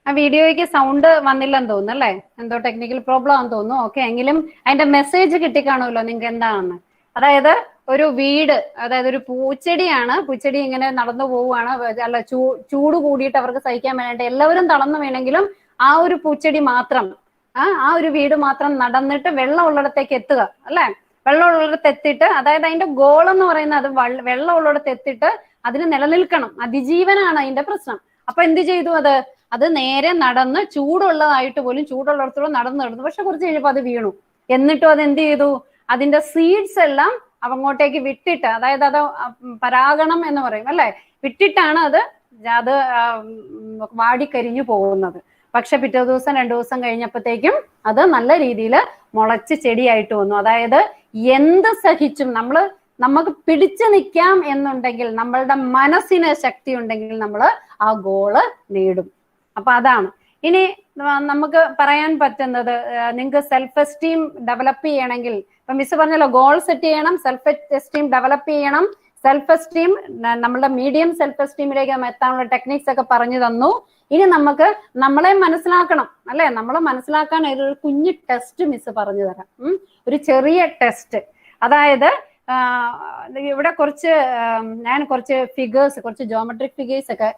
ആ വീഡിയോയ്ക്ക് സൗണ്ട് വന്നില്ലെന്ന് തോന്നുന്നു അല്ലേ? എന്തോ ടെക്നിക്കൽ പ്രോബ്ലം ആണെന്ന് തോന്നുന്നു. ഓക്കെ, എങ്കിലും അതിന്റെ മെസ്സേജ് കിട്ടിക്കാണുമല്ലോ നിങ്ങൾക്ക് എന്താണെന്ന്. അതായത് ഒരു വീട്, അതായത് ഒരു പൂച്ചെടിയാണ്. പൂച്ചെടി ഇങ്ങനെ നടന്നു പോവുകയാണ്. അല്ല, ചൂട് കൂടിയിട്ട് അവർക്ക് സഹിക്കാൻ വേണ്ടിയിട്ട് എല്ലാവരും തളർന്നു വീണെങ്കിലും ആ ഒരു പൂച്ചെടി മാത്രം, ആ ഒരു വീട് മാത്രം നടന്നിട്ട് വെള്ളം ഉള്ളിടത്തേക്ക് എത്തുക അല്ലെ? വെള്ളം ഉള്ളിടത്ത് എത്തിയിട്ട്, അതായത് അതിന്റെ ഗോൾ എന്ന് പറയുന്നത് അത് വെള്ളം ഉള്ളിടത്ത് എത്തിയിട്ട് അതിന് നിലനിൽക്കണം. അതിജീവനാണ് അതിന്റെ പ്രശ്നം. അപ്പൊ എന്ത് ചെയ്തു? അത് നേരെ നടന്ന് ചൂടുള്ളതായിട്ട് പോലും ചൂടുള്ളിടത്തോളം നടന്നു. പക്ഷെ കുറച്ച് കഴിഞ്ഞപ്പോൾ അത് വീണു. എന്നിട്ടും അത് എന്ത് ചെയ്തു? അതിന്റെ സീഡ്സ് എല്ലാം അങ്ങോട്ടേക്ക് വിട്ടിട്ട്, അതായത് അത് പരാഗണം എന്ന് പറയും അല്ലെ, വിട്ടിട്ടാണ് അത് വാടിക്കരിഞ്ഞു പോകുന്നത്. പക്ഷെ പിറ്റേ ദിവസം 2 ദിവസം കഴിഞ്ഞപ്പോഴത്തേക്കും അത് നല്ല രീതിയിൽ മുളച്ച് ചെടിയായിട്ട് വന്നു. അതായത് എന്ത് സഹിച്ചും നമുക്ക് പിടിച്ചു നിൽക്കാം എന്നുണ്ടെങ്കിൽ, നമ്മളുടെ മനസ്സിന് ശക്തി ഉണ്ടെങ്കിൽ നമ്മൾ ആ ഗോള് നേടും. അപ്പൊ അതാണ്. ഇനി നമുക്ക് പറയാൻ പറ്റുന്നത്, നിങ്ങൾക്ക് സെൽഫ് എസ്റ്റീം ഡെവലപ്പ് ചെയ്യണമെങ്കിൽ, ഇപ്പൊ മിസ് പറഞ്ഞല്ലോ, ഗോൾ സെറ്റ് ചെയ്യണം, സെൽഫ് എസ്റ്റീം ഡെവലപ്പ് ചെയ്യണം. സെൽഫ് എസ്റ്റീം, നമ്മളുടെ മീഡിയം സെൽഫ് എസ്റ്റീമിലേക്ക് എത്താനുള്ള ടെക്നിക്സ് ഒക്കെ പറഞ്ഞു തന്നു. ഇനി നമുക്ക് നമ്മളെ മനസ്സിലാക്കണം അല്ലെ? നമ്മളെ മനസ്സിലാക്കാൻ ഒരു കുഞ്ഞു ടെസ്റ്റ് മിസ് പറഞ്ഞു തരാം. ഒരു ചെറിയ ടെസ്റ്റ്. അതായത് ഇവിടെ ഞാൻ കുറച്ച് ഫിഗേഴ്സ്, കുറച്ച് ജോമെട്രിക് ഫിഗേഴ്സ് ഒക്കെ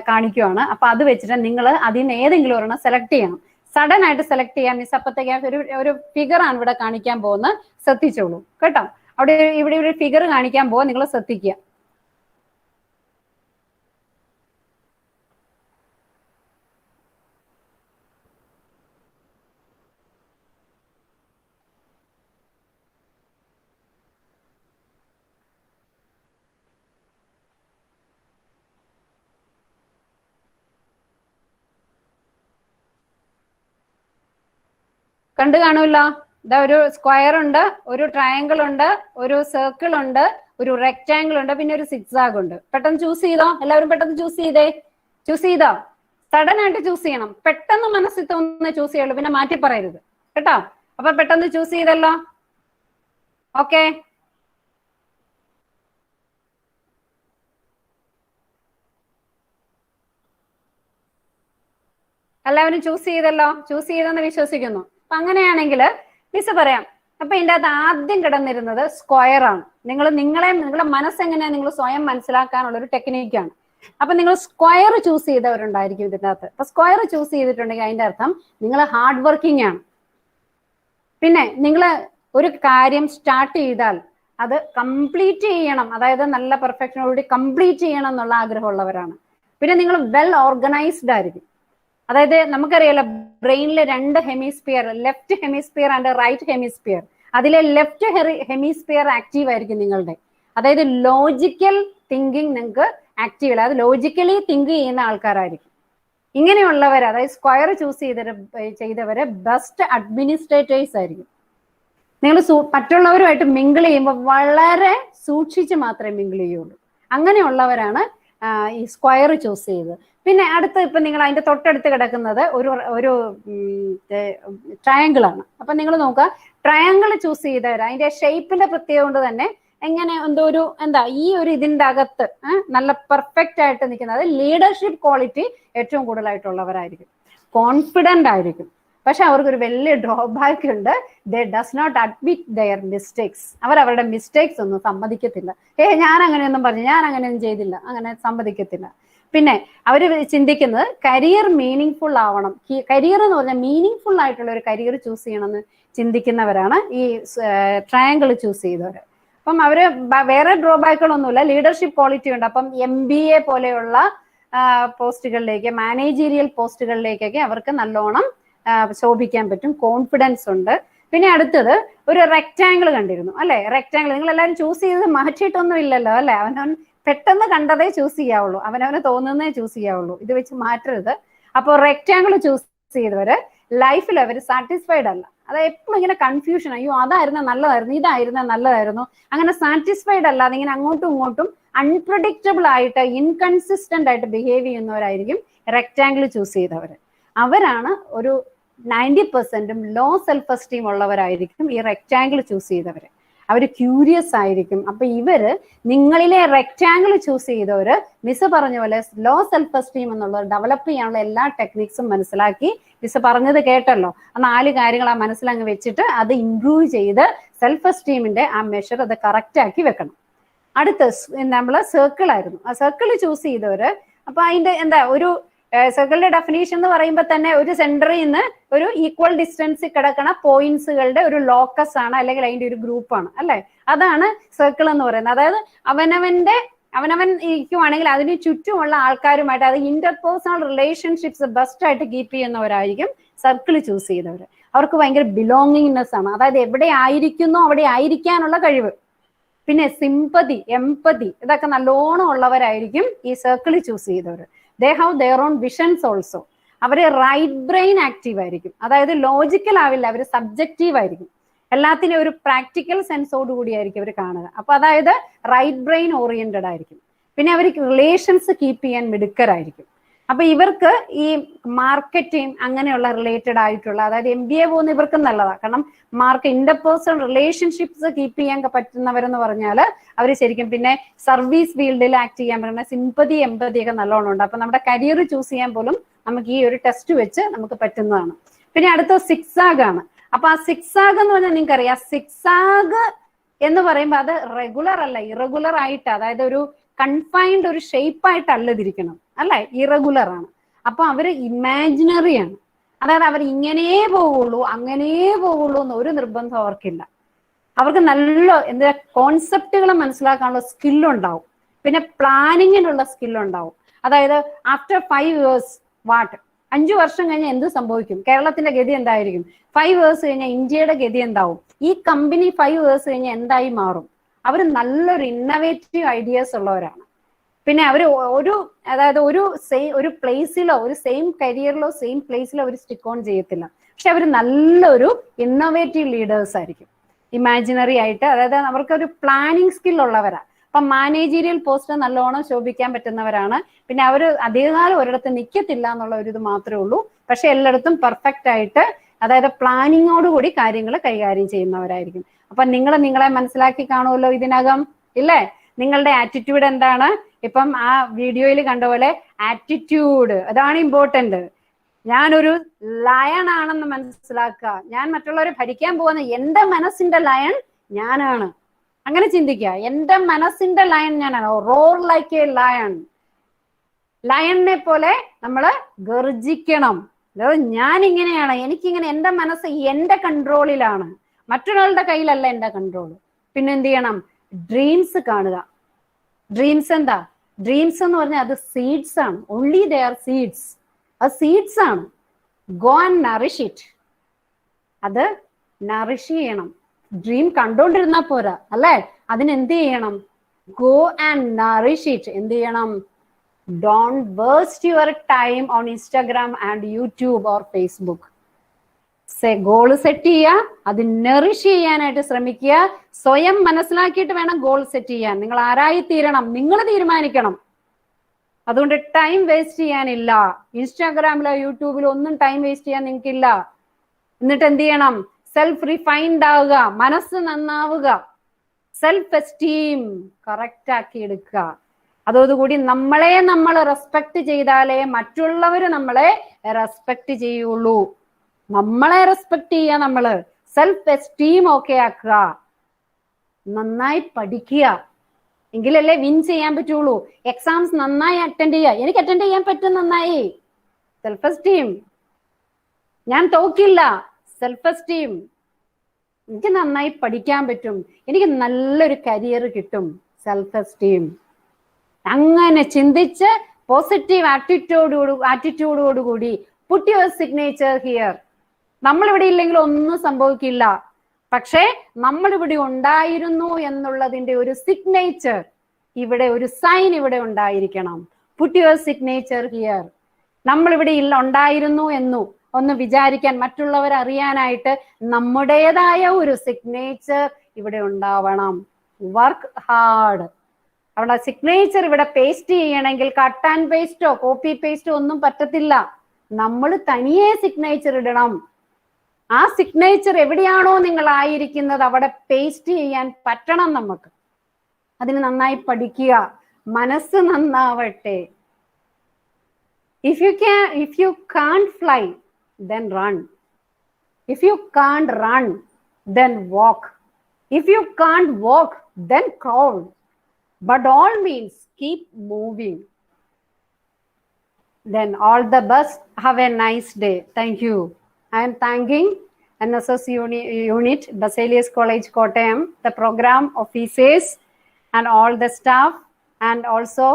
കാണിക്കുവാണ്. അപ്പൊ അത് വെച്ചിട്ട് നിങ്ങൾ അതിന് ഏതെങ്കിലും ഒരെണ്ണം സെലക്ട് ചെയ്യണം. സഡൻ ആയിട്ട് സെലക്ട് ചെയ്യാൻ മിസ് അപ്പത്തേക്ക് ഒരു ഫിഗർ ആണ് ഇവിടെ കാണിക്കാൻ പോകുന്നത്. ശ്രദ്ധിച്ചോളൂ കേട്ടോ. ഇവിടെ ഒരു ഫിഗർ കാണിക്കാൻ പോവാ, നിങ്ങൾ ശ്രദ്ധിക്കുക. കണ്ടു കാണുമല്ലോ. ഇതാ ഒരു സ്ക്വയർ ഉണ്ട്, ഒരു ട്രയാങ്കിൾ ഉണ്ട്, ഒരു സർക്കിൾ ഉണ്ട്, ഒരു റെക്ടാങ്കിൾ ഉണ്ട്, പിന്നെ ഒരു സിക്സാഗ് ഉണ്ട്. പെട്ടെന്ന് ചൂസ് ചെയ്തോ? എല്ലാവരും പെട്ടെന്ന് ചൂസ് ചെയ്തോ? സഡൻ ആയിട്ട് ചൂസ് ചെയ്യണം. പെട്ടെന്ന് മനസ്സിൽ തോന്നുന്ന ചൂസ് ചെയ്യുള്ളൂ, പിന്നെ മാറ്റി പറയരുത് കേട്ടോ. അപ്പൊ പെട്ടെന്ന് ചൂസ് ചെയ്തല്ലോ. ഓക്കെ, എല്ലാവരും ചൂസ് ചെയ്തെന്ന് വിശ്വസിക്കുന്നു. അപ്പൊ അങ്ങനെയാണെങ്കിൽ മിസ് പറയാം. അപ്പൊ ഇതിന്റെ അകത്ത് ആദ്യം കിടന്നിരുന്നത് സ്ക്വയർ ആണ്. നിങ്ങളുടെ മനസ്സെങ്ങനെയാ നിങ്ങൾ സ്വയം മനസ്സിലാക്കാനുള്ള ഒരു ടെക്നിക്കാണ്. അപ്പൊ നിങ്ങൾ സ്ക്വയർ ചൂസ് ചെയ്തവരുണ്ടായിരിക്കും ഇതിന്റെ അകത്ത്. അപ്പൊ സ്ക്വയർ ചൂസ് ചെയ്തിട്ടുണ്ടെങ്കിൽ അതിന്റെ അർത്ഥം നിങ്ങൾ ഹാർഡ് വർക്കിംഗ് ആണ്. പിന്നെ നിങ്ങൾ ഒരു കാര്യം സ്റ്റാർട്ട് ചെയ്താൽ അത് കംപ്ലീറ്റ് ചെയ്യണം, അതായത് നല്ല പെർഫെക്ഷനോടുകൂടി കംപ്ലീറ്റ് ചെയ്യണം എന്നുള്ള ആഗ്രഹമുള്ളവരാണ്. പിന്നെ നിങ്ങൾ വെൽ ഓർഗനൈസ്ഡ് ആയിരിക്കും. അതായത് നമുക്കറിയാലോ, ബ്രെയിനിലെ 2 hemisphere, left hemisphere and right hemisphere. അതിലെ ലെഫ്റ്റ് ഹെമിസ്ഫിയർ ആക്റ്റീവ് ആയിരിക്കും നിങ്ങളുടെ. അതായത് ലോജിക്കൽ തിങ്കിങ് നിങ്ങൾക്ക് ആക്റ്റീവ് അല്ല, അത് ലോജിക്കലി തിങ്ക് ചെയ്യുന്ന ആൾക്കാരായിരിക്കും. ഇങ്ങനെയുള്ളവർ, അതായത് സ്ക്വയർ ചൂസ് ചെയ്തവര് ബെസ്റ്റ് അഡ്മിനിസ്ട്രേറ്റേഴ്സ് ആയിരിക്കും. നിങ്ങൾ മറ്റുള്ളവരുമായിട്ട് മിങ്കിൾ ചെയ്യുമ്പോൾ വളരെ സൂക്ഷിച്ച് മാത്രമേ മിങ്കിൾ ചെയ്യുള്ളൂ. അങ്ങനെയുള്ളവരാണ് ഈ സ്ക്വയർ ചൂസ് ചെയ്തത്. പിന്നെ അടുത്ത് ഇപ്പൊ നിങ്ങൾ അതിന്റെ തൊട്ടടുത്ത് കിടക്കുന്നത് ഒരു ട്രയാങ്കിൾ ആണ്. അപ്പൊ നിങ്ങൾ നോക്കുക, ട്രയാങ്കിൾ ചൂസ് ചെയ്തവർ അതിന്റെ ഷേപ്പിന്റെ പ്രത്യേകത കൊണ്ട് തന്നെ എങ്ങനെ ഈ ഒരു ഇതിന്റെ അകത്ത് നല്ല പെർഫെക്റ്റ് ആയിട്ട് നിൽക്കുന്നത്, ലീഡർഷിപ്പ് ക്വാളിറ്റി ഏറ്റവും കൂടുതലായിട്ടുള്ളവരായിരിക്കും. കോൺഫിഡന്റ് ആയിരിക്കും. പക്ഷെ അവർക്കൊരു വലിയ ഡ്രോബാക്ക് ഉണ്ട്. They does not admit their mistakes. അവരുടെ മിസ്റ്റേക്സ് ഒന്നും സമ്മതിക്കത്തില്ല. ഞാൻ അങ്ങനെയൊന്നും പറഞ്ഞു, ഞാൻ അങ്ങനെയൊന്നും ചെയ്തില്ല, അങ്ങനെ സമ്മതിക്കത്തില്ല. പിന്നെ അവർ ചിന്തിക്കുന്നത് കരിയർ മീനിങ് ഫുൾ ആവണം. കരിയർ എന്ന് പറഞ്ഞാൽ മീനിങ് ഫുൾ ആയിട്ടുള്ള ഒരു കരിയർ ചൂസ് ചെയ്യണമെന്ന് ചിന്തിക്കുന്നവരാണ് ഈ ട്രയാങ്കിൾ ചൂസ് ചെയ്തവർ. അപ്പം അവര് വേറെ ഡ്രോബാക്കുകളൊന്നുമില്ല, ലീഡർഷിപ്പ് ക്വാളിറ്റി ഉണ്ട്. അപ്പം MBA പോലെയുള്ള പോസ്റ്റുകളിലേക്ക്, മാനേജീരിയൽ പോസ്റ്റുകളിലേക്കൊക്കെ അവർക്ക് നല്ലോണം ശോഭിക്കാൻ പറ്റും. കോൺഫിഡൻസ് ഉണ്ട്. പിന്നെ അടുത്തത് ഒരു റെക്ടാങ്കിൾ കണ്ടിരുന്നു അല്ലെ? റെക്ടാങ്കിൾ നിങ്ങൾ എല്ലാവരും ചൂസ് ചെയ്തത് മാറ്റിയിട്ടൊന്നും ഇല്ലല്ലോ അല്ലെ? അവനവൻ പെട്ടെന്ന് കണ്ടതേ ചൂസ് ചെയ്യാവുള്ളൂ, അവനവന് തോന്നുന്നതേ ചൂസ് ചെയ്യാവുള്ളൂ. ഇത് വെച്ച് മാറ്റരുത്. അപ്പോൾ റെക്ടാങ്കിൾ ചൂസ് ചെയ്തവര് ലൈഫിൽ അവർ സാറ്റിസ്ഫൈഡ് അല്ല. അത് എപ്പോഴും ഇങ്ങനെ കൺഫ്യൂഷൻ, അയ്യോ അതായിരുന്നു നല്ലതായിരുന്നു, ഇതായിരുന്നു നല്ലതായിരുന്നു, അങ്ങനെ സാറ്റിസ്ഫൈഡ് അല്ലാതെ ഇങ്ങനെ അങ്ങോട്ടും ഇങ്ങോട്ടും അൺപ്രഡിക്റ്റബിൾ ആയിട്ട് ഇൻകൺസിസ്റ്റന്റ് ആയിട്ട് ബിഹേവ് ചെയ്യുന്നവരായിരിക്കും റെക്ടാങ്കിൾ ചൂസ് ചെയ്തവർ. അവരാണ് ഒരു 90% ലോ സെൽഫ് എസ്റ്റീം ഉള്ളവരായിരിക്കും ഈ റെക്ടാങ്കിൾ ചൂസ് ചെയ്തവര്. അവർ ക്യൂരിയസ് ആയിരിക്കും. അപ്പൊ ഇവര് നിങ്ങളിലെ റെക്റ്റാങ്കിൾ ചൂസ് ചെയ്തവര് മിസ് പറഞ്ഞ പോലെ ലോ സെൽഫ് എസ്റ്റീം എന്നുള്ളത് ഡെവലപ്പ് ചെയ്യാനുള്ള എല്ലാ ടെക്നിക്സും മനസ്സിലാക്കി, മിസ് പറഞ്ഞത് കേട്ടല്ലോ, ആ 4 കാര്യങ്ങൾ ആ മനസ്സിലങ്ങ് വെച്ചിട്ട് അത് ഇംപ്രൂവ് ചെയ്ത് സെൽഫ് എസ്റ്റീമിന്റെ ആ മെഷർ അത് കറക്റ്റ് ആക്കി വെക്കണം. അടുത്ത നമ്മള് സർക്കിൾ ആയിരുന്നു. ആ സർക്കിൾ ചൂസ് ചെയ്തവര് അപ്പൊ അതിന്റെ എന്താ ഒരു സർക്കിളിന്റെ ഡെഫിനേഷൻ എന്ന് പറയുമ്പോൾ തന്നെ ഒരു സെന്ററിൽ നിന്ന് ഒരു ഈക്വൽ ഡിസ്റ്റൻസ് കിടക്കണ പോയിന്റ്സുകളുടെ ഒരു ലോക്കസ് ആണ്, അല്ലെങ്കിൽ അതിന്റെ ഒരു ഗ്രൂപ്പാണ് അല്ലെ. അതാണ് സർക്കിൾ എന്ന് പറയുന്നത്. അതായത് അവനവൻ ഇരിക്കുവാണെങ്കിൽ അതിന് ചുറ്റുമുള്ള ആൾക്കാരുമായിട്ട് അത് ഇന്റർപേഴ്സണൽ റിലേഷൻഷിപ്സ് ബെസ്റ്റ് ആയിട്ട് കീപ്പ് ചെയ്യുന്നവരായിരിക്കും സർക്കിൾ ചൂസ് ചെയ്തവർ. അവർക്ക് ഭയങ്കര ബിലോങ്ങിങ്നെസ് ആണ്, അതായത് എവിടെ ആയിരിക്കുന്നോ അവിടെ ആയിരിക്കാനുള്ള കഴിവ്. പിന്നെ സിമ്പതി, എംപതി ഇതൊക്കെ നല്ലോണം ഉള്ളവരായിരിക്കും ഈ സർക്കിൾ ചൂസ് ചെയ്തവർ. They have their own visions also. അവര് റൈറ്റ് ബ്രെയിൻ ആക്റ്റീവ് ആയിരിക്കും, അതായത് ലോജിക്കൽ ആവില്ല, അവര് സബ്ജക്റ്റീവ് ആയിരിക്കും. എല്ലാത്തിനും ഒരു പ്രാക്ടിക്കൽ സെൻസോട് കൂടിയായിരിക്കും അവർ കാണുക. അപ്പൊ അതായത് റൈറ്റ് ബ്രെയിൻ ഓറിയന്റഡ് ആയിരിക്കും. പിന്നെ അവർ റിലേഷൻസ് കീപ്പ് ചെയ്യാൻ മിടുക്കരായിരിക്കും. അപ്പൊ ഇവർക്ക് ഈ മാർക്കറ്റിംഗ് അങ്ങനെയുള്ള റിലേറ്റഡ് ആയിട്ടുള്ള, അതായത് MBA പോകുന്ന ഇവർക്ക് നല്ലതാണ്. കാരണം ഇന്റർപേഴ്സണൽ റിലേഷൻഷിപ്സ് കീപ്പ് ചെയ്യാൻ പറ്റുന്നവരെന്ന് പറഞ്ഞാൽ അവർ ശരിക്കും പിന്നെ സർവീസ് ഫീൽഡിൽ ആക്ട് ചെയ്യാൻ പറ്റുന്ന സിമ്പതി എംപതി ഒക്കെ നല്ലോണം ഉണ്ട്. അപ്പൊ നമ്മുടെ കരിയർ ചൂസ് ചെയ്യാൻ പോലും നമുക്ക് ഈ ഒരു ടെസ്റ്റ് വെച്ച് നമുക്ക് പറ്റുന്നതാണ്. പിന്നെ അടുത്ത സിക്സാഗ് ആണ്. അപ്പൊ ആ സിക്സാഗ് എന്ന് പറഞ്ഞാൽ നിങ്ങൾക്ക് അറിയാം, സിക്സാഗ് എന്ന് പറയുമ്പോൾ അത് റെഗുലർ അല്ല, ഇറഗുലർ ആയിട്ട്, അതായത് ഒരു കൺഫൈൻഡ് ഒരു ഷേപ്പ് ആയിട്ടല്ല ഇതിരിക്കണം അല്ലെ, ഇറഗുലർ ആണ്. അപ്പൊ അവര് ഇമാജിനറി ആണ്, അതായത് അവർ ഇങ്ങനെ പോവുള്ളൂ അങ്ങനെ പോവുള്ളൂ എന്ന് ഒരു നിർബന്ധം അവർക്കില്ല. അവർക്ക് നല്ല എന്താ കോൺസെപ്റ്റുകൾ മനസ്സിലാക്കാനുള്ള സ്കില്ലുണ്ടാവും. പിന്നെ പ്ലാനിങ്ങിനുള്ള സ്കില്ലുണ്ടാവും. അതായത് ആഫ്റ്റർ 5 years വാട്ട്, 5 വർഷം കഴിഞ്ഞാൽ എന്ത് സംഭവിക്കും, കേരളത്തിന്റെ ഗതി എന്തായിരിക്കും, 5 years കഴിഞ്ഞാൽ ഇന്ത്യയുടെ ഗതി എന്താവും, ഈ കമ്പനി 5 years കഴിഞ്ഞാൽ എന്തായി മാറും. അവർ നല്ലൊരു ഇന്നവേറ്റീവ് ഐഡിയാസ് ഉള്ളവരാണ്. പിന്നെ അവർ അതായത് ഒരു പ്ലേസിലോ ഒരു സെയിം കരിയറിലോ സെയിം പ്ലേസിലോ അവർ സ്റ്റിക്ക് ഓൺ ചെയ്യത്തില്ല. പക്ഷെ അവർ നല്ലൊരു ഇന്നോവേറ്റീവ് ലീഡേഴ്സ് ആയിരിക്കും, ഇമാജിനറി ആയിട്ട്. അതായത് അവർക്കൊരു പ്ലാനിങ് സ്കിൽ ഉള്ളവരാ. അപ്പൊ മാനേജീരിയൽ പോസ്റ്റ് നല്ലോണം ശോഭിക്കാൻ പറ്റുന്നവരാണ്. പിന്നെ അവർ അധികകാലം ഒരിടത്ത് നിൽക്കത്തില്ല എന്നുള്ള ഒരു ഇത് മാത്രമേ ഉള്ളൂ. പക്ഷെ എല്ലായിടത്തും പെർഫെക്റ്റ് ആയിട്ട്, അതായത് പ്ലാനിങ്ങോടുകൂടി കാര്യങ്ങൾ കൈകാര്യം ചെയ്യുന്നവരായിരിക്കും. അപ്പൊ നിങ്ങളെ മനസ്സിലാക്കി കാണുമല്ലോ ഇതിനകം ഇല്ലേ. നിങ്ങളുടെ ആറ്റിറ്റ്യൂഡ് എന്താണ്? ഇപ്പം ആ വീഡിയോയിൽ കണ്ട പോലെ ആറ്റിറ്റ്യൂഡ്, അതാണ് ഇമ്പോർട്ടന്റ്. ഞാനൊരു ലയൺ ആണെന്ന് മനസ്സിലാക്കുക. ഞാൻ മറ്റുള്ളവരെ ഭരിക്കാൻ പോകുന്ന എന്റെ മനസ്സിന്റെ ലയൺ ഞാനാണ്. അങ്ങനെ ചിന്തിക്കുക, എന്റെ മനസ്സിന്റെ ലയൺ ഞാനാണ്. Roar like a lion. ലയണിനെ പോലെ നമ്മള് ഗർജിക്കണം. അതായത് ഞാൻ ഇങ്ങനെയാണ്, എനിക്കിങ്ങനെ, എന്റെ മനസ്സ് എന്റെ കൺട്രോളിലാണ്, മറ്റൊരാളുടെ കയ്യിലല്ല എന്റെ കൺട്രോൾ. പിന്നെ എന്ത് ചെയ്യണം? ഡ്രീംസ് കാണുക. ഡ്രീംസ് എന്താ? ഡ്രീംസ് എന്ന് പറഞ്ഞാൽ അത് സീഡ്സ് ആണ്. Only they are seeds. അത് സീഡ്സ് ആണ്. Go and Nourish it. അത് നറിഷ് ചെയ്യണം. ഡ്രീം കണ്ടോണ്ടിരുന്നാ പോരാ അല്ലെ, അതിനെന്ത് ചെയ്യണം? Go and Nourish it. എന്ത് ചെയ്യണം? Don't waste your time on Instagram and YouTube or Facebook. Goal set ചെയ്യുക, അത് നറിഷ് ചെയ്യാനായിട്ട് ശ്രമിക്കുക. സ്വയം മനസ്സിലാക്കിയിട്ട് വേണം ഗോൾ സെറ്റ് ചെയ്യാൻ. നിങ്ങൾ ആരായി തീരണം നിങ്ങൾ തീരുമാനിക്കണം. അതുകൊണ്ട് ടൈം വേസ്റ്റ് ചെയ്യാനില്ല. ഇൻസ്റ്റാഗ്രാമിലോ യൂട്യൂബിലോ ഒന്നും ടൈം വേസ്റ്റ് ചെയ്യാൻ നിങ്ങൾക്കില്ല. എന്നിട്ട് എന്ത് ചെയ്യണം? സെൽഫ് റിഫൈൻഡ് ആവുക, മനസ്സ് നന്നാവുക, സെൽഫ് എസ്റ്റീം കറക്റ്റ് ആക്കി എടുക്കുക. അതോടുകൂടി നമ്മൾ റെസ്പെക്ട് ചെയ്താലേ മറ്റുള്ളവർ നമ്മളെ റെസ്പെക്ട് ചെയ്യുള്ളൂ. നമ്മളെ റെസ്പെക്ട് ചെയ്യുക, നമ്മള് സെൽഫ് എസ്റ്റീം ഓക്കെ ആക്കുക, നന്നായി പഠിക്കുക, എങ്കിലല്ലേ വിൻ ചെയ്യാൻ പറ്റുള്ളൂ. എക്സാംസ് നന്നായി അറ്റൻഡ് ചെയ്യുക. എനിക്ക് അറ്റൻഡ് ചെയ്യാൻ പറ്റും നന്നായി, സെൽഫ് എസ്റ്റീം. ഞാൻ തോക്കില്ല, സെൽഫ് എസ്റ്റീം. എനിക്ക് നന്നായി പഠിക്കാൻ പറ്റും, എനിക്ക് നല്ലൊരു കരിയർ കിട്ടും, സെൽഫ് എസ്റ്റീം. അങ്ങനെ ചിന്തിച്ച് പോസിറ്റീവ് ആറ്റിറ്റ്യൂഡോടുകൂടി പുട്ട് യുവർ സിഗ്നേച്ചർ ഹിയർ. നമ്മളിവിടെ ഇല്ലെങ്കിൽ ഒന്നും സംഭവിക്കില്ല. പക്ഷേ നമ്മളിവിടെ ഉണ്ടായിരുന്നു എന്നുള്ളതിന്റെ ഒരു സിഗ്നേച്ചർ, ഇവിടെ ഒരു സൈൻ ഇവിടെ ഉണ്ടായിരിക്കണം. Puttu your signature here. നമ്മളിവിടെ ഉണ്ടായിരുന്നു എന്നു ഒന്ന് വിചാരിക്കാൻ, മറ്റുള്ളവർ അറിയാനായിട്ട് നമ്മുടേതായ ഒരു സിഗ്നേച്ചർ ഇവിടെ ഉണ്ടാവണം. Work hard. അവിടെ സിഗ്നേച്ചർ ഇവിടെ പേസ്റ്റ് ചെയ്യണമെങ്കിൽ കട്ട് ആൻഡ് പേസ്റ്റോ കോപ്പി പേസ്റ്റോ ഒന്നും പറ്റത്തില്ല. നമ്മൾ തനിയെ സിഗ്നേച്ചർ ഇടണം. ആ സിഗ്നേച്ചർ എവിടെയാണോ നിങ്ങൾ ആയിരിക്കുന്നത് അവിടെ പേസ്റ്റ് ചെയ്യാൻ പറ്റണം നമുക്ക്. അതിന് നന്നായി പഠിക്കുക, മനസ്സ് നന്നാവട്ടെ. If you can't fly, then run. If you can't run, then walk. If you can't walk, then crawl. But all means keep moving. Then all the best. Have a nice day. Thank you. I am thanking NSS unit, Basilius College, Kottayam, the program officers and all the staff, and also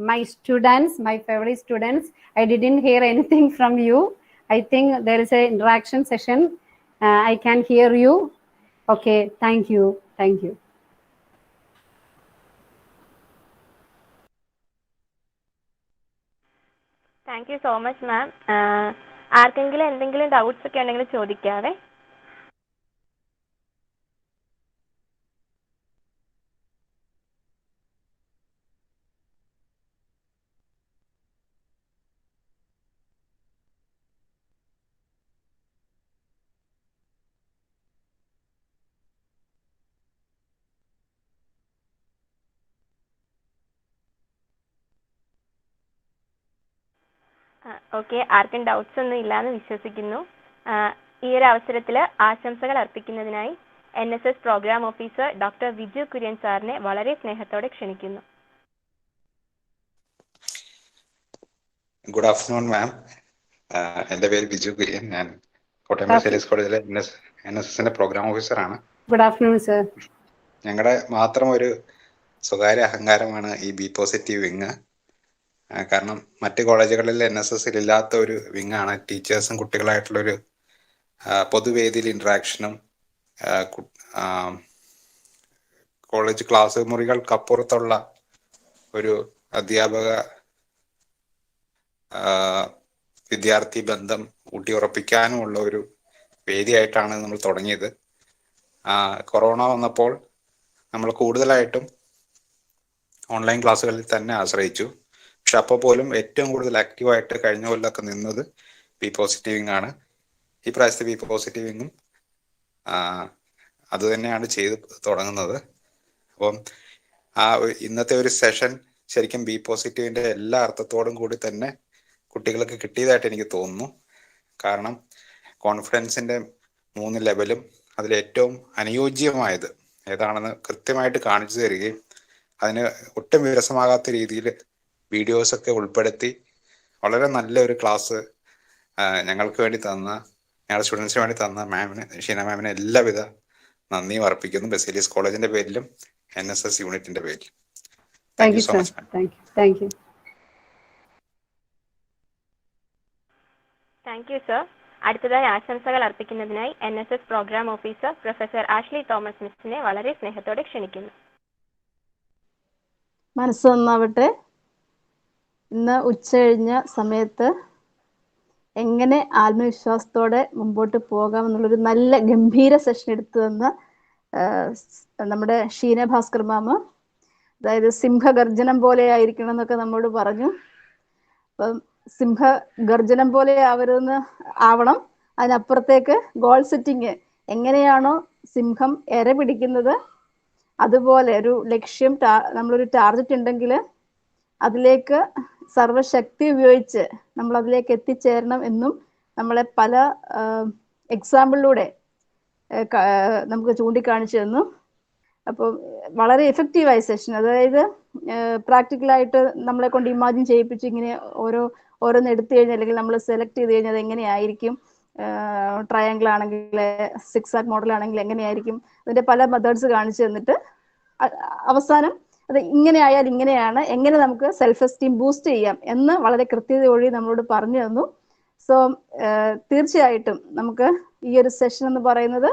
my students, my favorite students. I didn't hear anything from you. I think there is a interaction session. I can hear you. Okay, thank you. Thank you. Thank you so much ma'am. ആർക്കെങ്കിലും എന്തെങ്കിലും doubts ഒക്കെ ഉണ്ടെങ്കിൽ ചോദിക്കാവേ. Okay, ആർക്കും doubts ഒന്നും ഇല്ലാന്ന് വിശ്വസിക്കുന്നു. ഈ ഒരു അവസരത്തിൽ ആശംസകൾ അർപ്പിക്കുന്നതിനായി NSS program officer doctor Viju Kurian സാറിനെ വളരെ സ്നേഹത്തോടെ ക്ഷണിക്കുന്നു. Good afternoon ma'am. എൻ്റെ പേര് ബിജു കുര്യൻ. ഞാൻ കോട്ടയം ബസേലിയസ് കോളേജിലെ NSSന്റെ പ്രോഗ്രാം ഓഫീസറാണ്. Good afternoon sir. ഞങ്ങളുടെ മാത്രം ഒരു സ്വകാര്യ അഹങ്കാരമാണ് ഈ ബി പോസിറ്റീവ് വിങ്. കാരണം മറ്റ് കോളേജുകളിൽ NSSൽ ഇല്ലാത്ത ഒരു വിങ്ങാണ്. ടീച്ചേഴ്സും കുട്ടികളായിട്ടുള്ളൊരു പൊതുവേദിയിൽ ഇൻട്രാക്ഷനും കോളേജ് ക്ലാസ് മുറികൾക്കപ്പുറത്തുള്ള ഒരു അധ്യാപക വിദ്യാർത്ഥി ബന്ധം ഊട്ടിയുറപ്പിക്കാനുമുള്ള ഒരു വേദിയായിട്ടാണ് നമ്മൾ തുടങ്ങിയത്. കൊറോണ വന്നപ്പോൾ നമ്മൾ കൂടുതലായിട്ടും ഓൺലൈൻ ക്ലാസ്സുകളിൽ തന്നെ ആശ്രയിച്ചു. പക്ഷെ അപ്പോൾ പോലും ഏറ്റവും കൂടുതൽ ആക്റ്റീവായിട്ട് കഴിഞ്ഞ കൊല്ലമൊക്കെ നിന്നത് ബി പോസിറ്റീവിങ് ആണ്. ഈ പ്രാവശ്യത്തെ ബി പോസിറ്റീവിങ്ങും അത് തന്നെയാണ് ചെയ്ത് തുടങ്ങുന്നത്. അപ്പം ഇന്നത്തെ ഒരു സെഷൻ ശരിക്കും ബി പോസിറ്റീവിൻ്റെ എല്ലാ അർത്ഥത്തോടും കൂടി തന്നെ കുട്ടികൾക്ക് കിട്ടിയതായിട്ട് എനിക്ക് തോന്നുന്നു. കാരണം കോൺഫിഡൻസിൻ്റെ 3 ലെവലും അതിലേറ്റവും അനുയോജ്യമായത് ഏതാണെന്ന് കൃത്യമായിട്ട് കാണിച്ചു തരികയും അതിന് ഒട്ടും വിരസമാകാത്ത രീതിയിൽ വീഡിയോസൊക്കെ ഉൾപ്പെടുത്തി വളരെ നല്ലൊരു ക്ലാസ് ഞങ്ങൾക്ക് വേണ്ടി തന്ന, ഞങ്ങളുടെ സ്റ്റുഡൻസിന് വേണ്ടി തന്ന മാമിന്, ഷീന മാമിന് എല്ലാവിധ നന്ദിയും അർപ്പിക്കുന്നു. ബസേലിയസ് കോളേജിന്റെ പേരിലും NSS യൂണിറ്റിന്റെ പേരിലും. Thank you so much. Thank you sir. അടുത്തതായി ആശംസകൾ അർപ്പിക്കുന്നതിനായി NSS program officer professor Ashley Thomas മിസ്സിനെ വളരെ സ്നേഹത്തോടെ ക്ഷണിക്കുന്നു. മനസ്സ് നന്നാവട്ടെ. ഇന്ന് ഉച്ചകഴിഞ്ഞ സമയത്ത് എങ്ങനെ ആത്മവിശ്വാസത്തോടെ മുമ്പോട്ട് പോകാമെന്നുള്ളൊരു നല്ല ഗംഭീര സെഷൻ എടുത്തു തന്ന നമ്മുടെ ഷീന ഭാസ്കർ മാമ, അതായത് സിംഹഗർജനം പോലെ ആയിരിക്കണം എന്നൊക്കെ നമ്മോട് പറഞ്ഞു. അപ്പം സിംഹഗർജനം പോലെ ആവണം. അതിനപ്പുറത്തേക്ക് ഗോൾ സെറ്റിങ്, എങ്ങനെയാണോ സിംഹം എര പിടിക്കുന്നത് അതുപോലെ ഒരു ലക്ഷ്യം, നമ്മളൊരു ടാർഗറ്റ് ഉണ്ടെങ്കിൽ അതിലേക്ക് സർവശക്തി ഉപയോഗിച്ച് നമ്മൾ അതിലേക്ക് എത്തിച്ചേരണം എന്നും നമ്മളെ പല എക്സാമ്പിളിലൂടെ നമുക്ക് ചൂണ്ടിക്കാണിച്ചു തന്നു. അപ്പോൾ വളരെ എഫക്റ്റീവായ സെഷൻ, അതായത് പ്രാക്ടിക്കലായിട്ട് നമ്മളെ കൊണ്ട് ഇമാജിൻ ചെയ്യിപ്പിച്ച് ഇങ്ങനെ ഓരോന്ന് എടുത്തു കഴിഞ്ഞാൽ, അല്ലെങ്കിൽ നമ്മൾ സെലക്ട് ചെയ്ത് കഴിഞ്ഞാൽ അത് എങ്ങനെയായിരിക്കും, ട്രയാങ്കിൾ ആണെങ്കിൽ, സിക്സാക് മോഡൽ ആണെങ്കിൽ എങ്ങനെയായിരിക്കും, അതിൻ്റെ പല മെത്തേഡ്സ് കാണിച്ചു തന്നിട്ട് അവസാനം അത് ഇങ്ങനെ ആയാൽ ഇങ്ങനെയാണ്, എങ്ങനെ നമുക്ക് സെൽഫ് എസ്റ്റീം ബൂസ്റ്റ് ചെയ്യാം എന്ന് വളരെ കൃത്യതയോടെ നമ്മളോട് പറഞ്ഞു തന്നു. സോ തീർച്ചയായിട്ടും നമുക്ക് ഈ ഒരു സെഷൻ എന്ന് പറയുന്നത്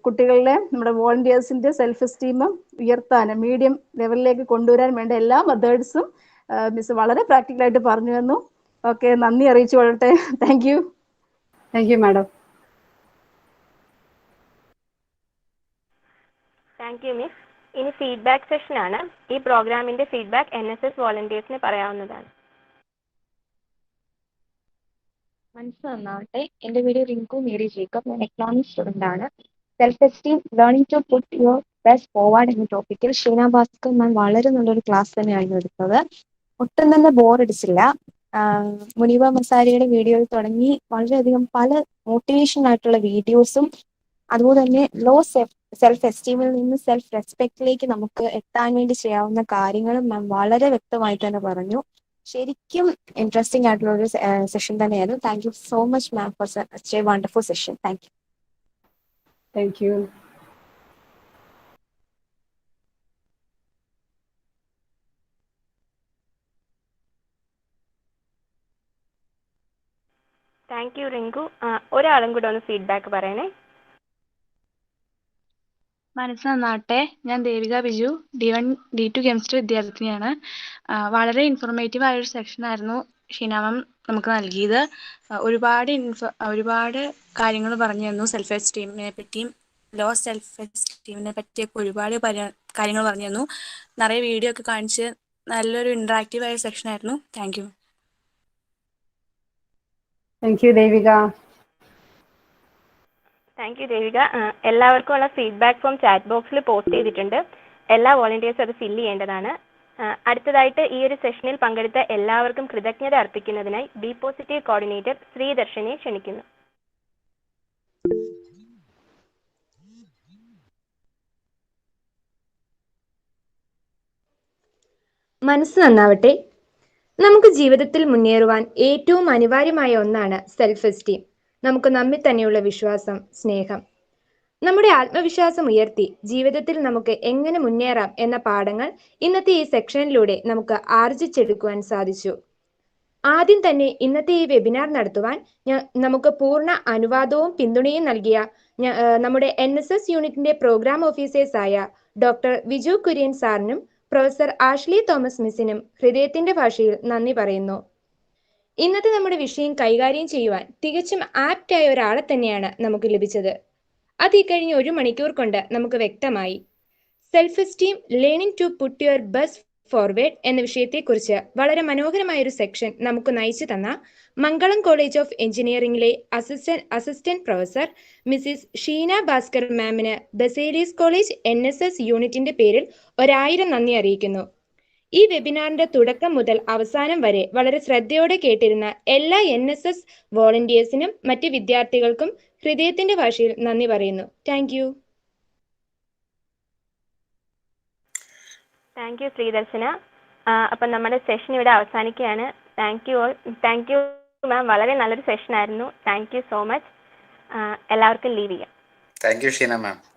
കുട്ടികളിലെ നമ്മുടെ വോളണ്ടിയേഴ്സിന്റെ സെൽഫ് എസ്റ്റീം ഉയർത്താനും മീഡിയം ലെവലിലേക്ക് കൊണ്ടുവരാൻ വേണ്ട എല്ലാ മെത്തേഡ്സും മിസ് വളരെ പ്രാക്ടിക്കലായിട്ട് പറഞ്ഞു തന്നു. ഓക്കെ, നന്ദി അറിയിച്ചു കൊള്ളട്ടെ. Thank you. Thank you madam. Thank you miss. ഇനി ഫീഡ്ബാക്ക് സെഷനാണ്. ഈ പ്രോഗ്രാമിന്റെ ഫീഡ്ബാക്ക് NSS വോളണ്ടിയേഴ്സിന് പറയാവുന്നതാണ്. മനസ്സിലാവട്ടെ. എൻ്റെ പേര് റിങ്കു മേരി ജേക്കബ്. ഞാൻ എക്കണോമിക്സ് സ്റ്റുഡൻ്റ് ആണ്. Self esteem learning to put your best forward എന്ന ടോപ്പിക്കിൽ ഷീന ഭാസ്കർ മാം വളരെ നല്ലൊരു ക്ലാസ് തന്നെയായിരുന്നു എടുത്തത്. ഒട്ടും തന്നെ ബോറടിച്ചില്ല. മുനീബ മസാരിയുടെ വീഡിയോയിൽ തുടങ്ങി വളരെയധികം പല മോട്ടിവേഷൻ ആയിട്ടുള്ള വീഡിയോസും അതുപോലെ തന്നെ സെൽഫ് എസ്റ്റീമിൽ നിന്ന് സെൽഫ് റെസ്പെക്റ്റിലേക്ക് നമുക്ക് എത്താൻ വേണ്ടി ചെയ്യാവുന്ന കാര്യങ്ങളും മാം വളരെ വ്യക്തമായി തന്നെ പറഞ്ഞു. ശരിക്കും ഇൻട്രസ്റ്റിംഗ് ആയിട്ടുള്ള ഒരു സെഷൻ തന്നെയായിരുന്നു. Thank you so much ma'am for such A wonderful session. Thank you. Thank you. Thank you Rinku. ഒരാളും കൂടെ ഒന്ന് ഫീഡ്ബാക്ക് പറയണേ. മനസ്സിലാവട്ടെ. ഞാൻ Devika Biju, D1 D2 chemistry വിദ്യാർത്ഥിനിയാണ്. വളരെ ഇൻഫോർമേറ്റീവ് ആയൊരു സെക്ഷനായിരുന്നു ഷീന മാം നമുക്ക് നൽകിയത്. ഒരുപാട് കാര്യങ്ങൾ പറഞ്ഞു തന്നു. സെൽഫ് എസ്റ്റീമിനെ പറ്റിയും ലോ സെൽഫ് എസ്റ്റീമിനെ പറ്റിയൊക്കെ ഒരുപാട് കാര്യങ്ങൾ പറഞ്ഞു തന്നു. നിറയെ വീഡിയോ ഒക്കെ കാണിച്ച് നല്ലൊരു ഇൻട്രാക്റ്റീവ് ആയ സെക്ഷനായിരുന്നു. Thank you. Thank you, Devika. Thank you Devika. എല്ലാവർക്കും ഉള്ള ഫീഡ്ബാക്ക് ഫോം ചാറ്റ് ബോക്സിൽ പോസ്റ്റ് ചെയ്തിട്ടുണ്ട്. എല്ലാ വോളണ്ടിയേഴ്സും അത് ഫില്ല് ചെയ്യേണ്ടതാണ്. അടുത്തതായിട്ട് ഈ ഒരു സെഷനിൽ പങ്കെടുത്ത എല്ലാവർക്കും കൃതജ്ഞത അർപ്പിക്കുന്നതിനായി ബി പോസിറ്റീവ് കോർഡിനേറ്റർ ശ്രീദർശനെ ക്ഷണിക്കുന്നു. മനസ്സ് നന്നാവട്ടെ. നമുക്ക് ജീവിതത്തിൽ മുന്നേറുവാൻ ഏറ്റവും അനിവാര്യമായ ഒന്നാണ് സെൽഫ് എസ്റ്റീം. നമുക്ക് നമ്മിൽ തന്നെയുള്ള വിശ്വാസം, സ്നേഹം. നമ്മുടെ ആത്മവിശ്വാസം ഉയർത്തി ജീവിതത്തിൽ നമുക്ക് എങ്ങനെ മുന്നേറാം എന്ന പാഠങ്ങൾ ഇന്നത്തെ ഈ സെക്ഷനിലൂടെ നമുക്ക് ആർജിച്ചെടുക്കുവാൻ സാധിച്ചു. ആദ്യം തന്നെ ഇന്നത്തെ ഈ വെബിനാർ നടത്തുവാൻ നമുക്ക് പൂർണ്ണ അനുവാദവും പിന്തുണയും നൽകിയ നമ്മുടെ NSS യൂണിറ്റിന്റെ പ്രോഗ്രാം ഓഫീസേഴ്സായ ഡോക്ടർ വിജു കുര്യൻ സാറിനും പ്രൊഫസർ ആഷ്ലി തോമസ് മിസ്സിനും ഹൃദയത്തിന്റെ ഭാഷയിൽ നന്ദി പറയുന്നു. ഇന്നത്തെ നമ്മുടെ വിഷയം കൈകാര്യം ചെയ്യുവാൻ തികച്ചും ആപ്റ്റായ ഒരാളെ തന്നെയാണ് നമുക്ക് ലഭിച്ചത്. അത് ഈ കഴിഞ്ഞ 1 മണിക്കൂർ കൊണ്ട് നമുക്ക് വ്യക്തമായി. Self esteem learning to put your best forward എന്ന വിഷയത്തെക്കുറിച്ച് വളരെ മനോഹരമായൊരു സെക്ഷൻ നമുക്ക് നയിച്ചു തന്ന മംഗളം കോളേജ് ഓഫ് എഞ്ചിനീയറിംഗിലെ assistant professor Mrs Sheena Bhaskar മാമിന് ബസേലിയസ് കോളേജ് NSS യൂണിറ്റിന്റെ പേരിൽ 1000 നന്ദി അറിയിക്കുന്നു. ഈ വെബിനാറിന്റെ തുടക്കം മുതൽ അവസാനം വരെ വളരെ ശ്രദ്ധയോടെ കേട്ടിരുന്ന എല്ലാ NSS വോളണ്ടിയേഴ്സിനും മറ്റ് വിദ്യാർത്ഥികൾക്കും ഹൃദയത്തിന്റെ ഭാഷയിൽ നന്ദി പറയുന്നു. Thank you. Thank you Sreedarshana. അപ്പം നമ്മുടെ സെഷൻ ഇവിടെ അവസാനിക്കുകയാണ്. Thank you ma'am. വളരെ നല്ലൊരു സെഷൻ ആയിരുന്നു. Thank you so much. എല്ലാവർക്കും ലീവ് ചെയ്യാം. Thank you Sheena ma'am.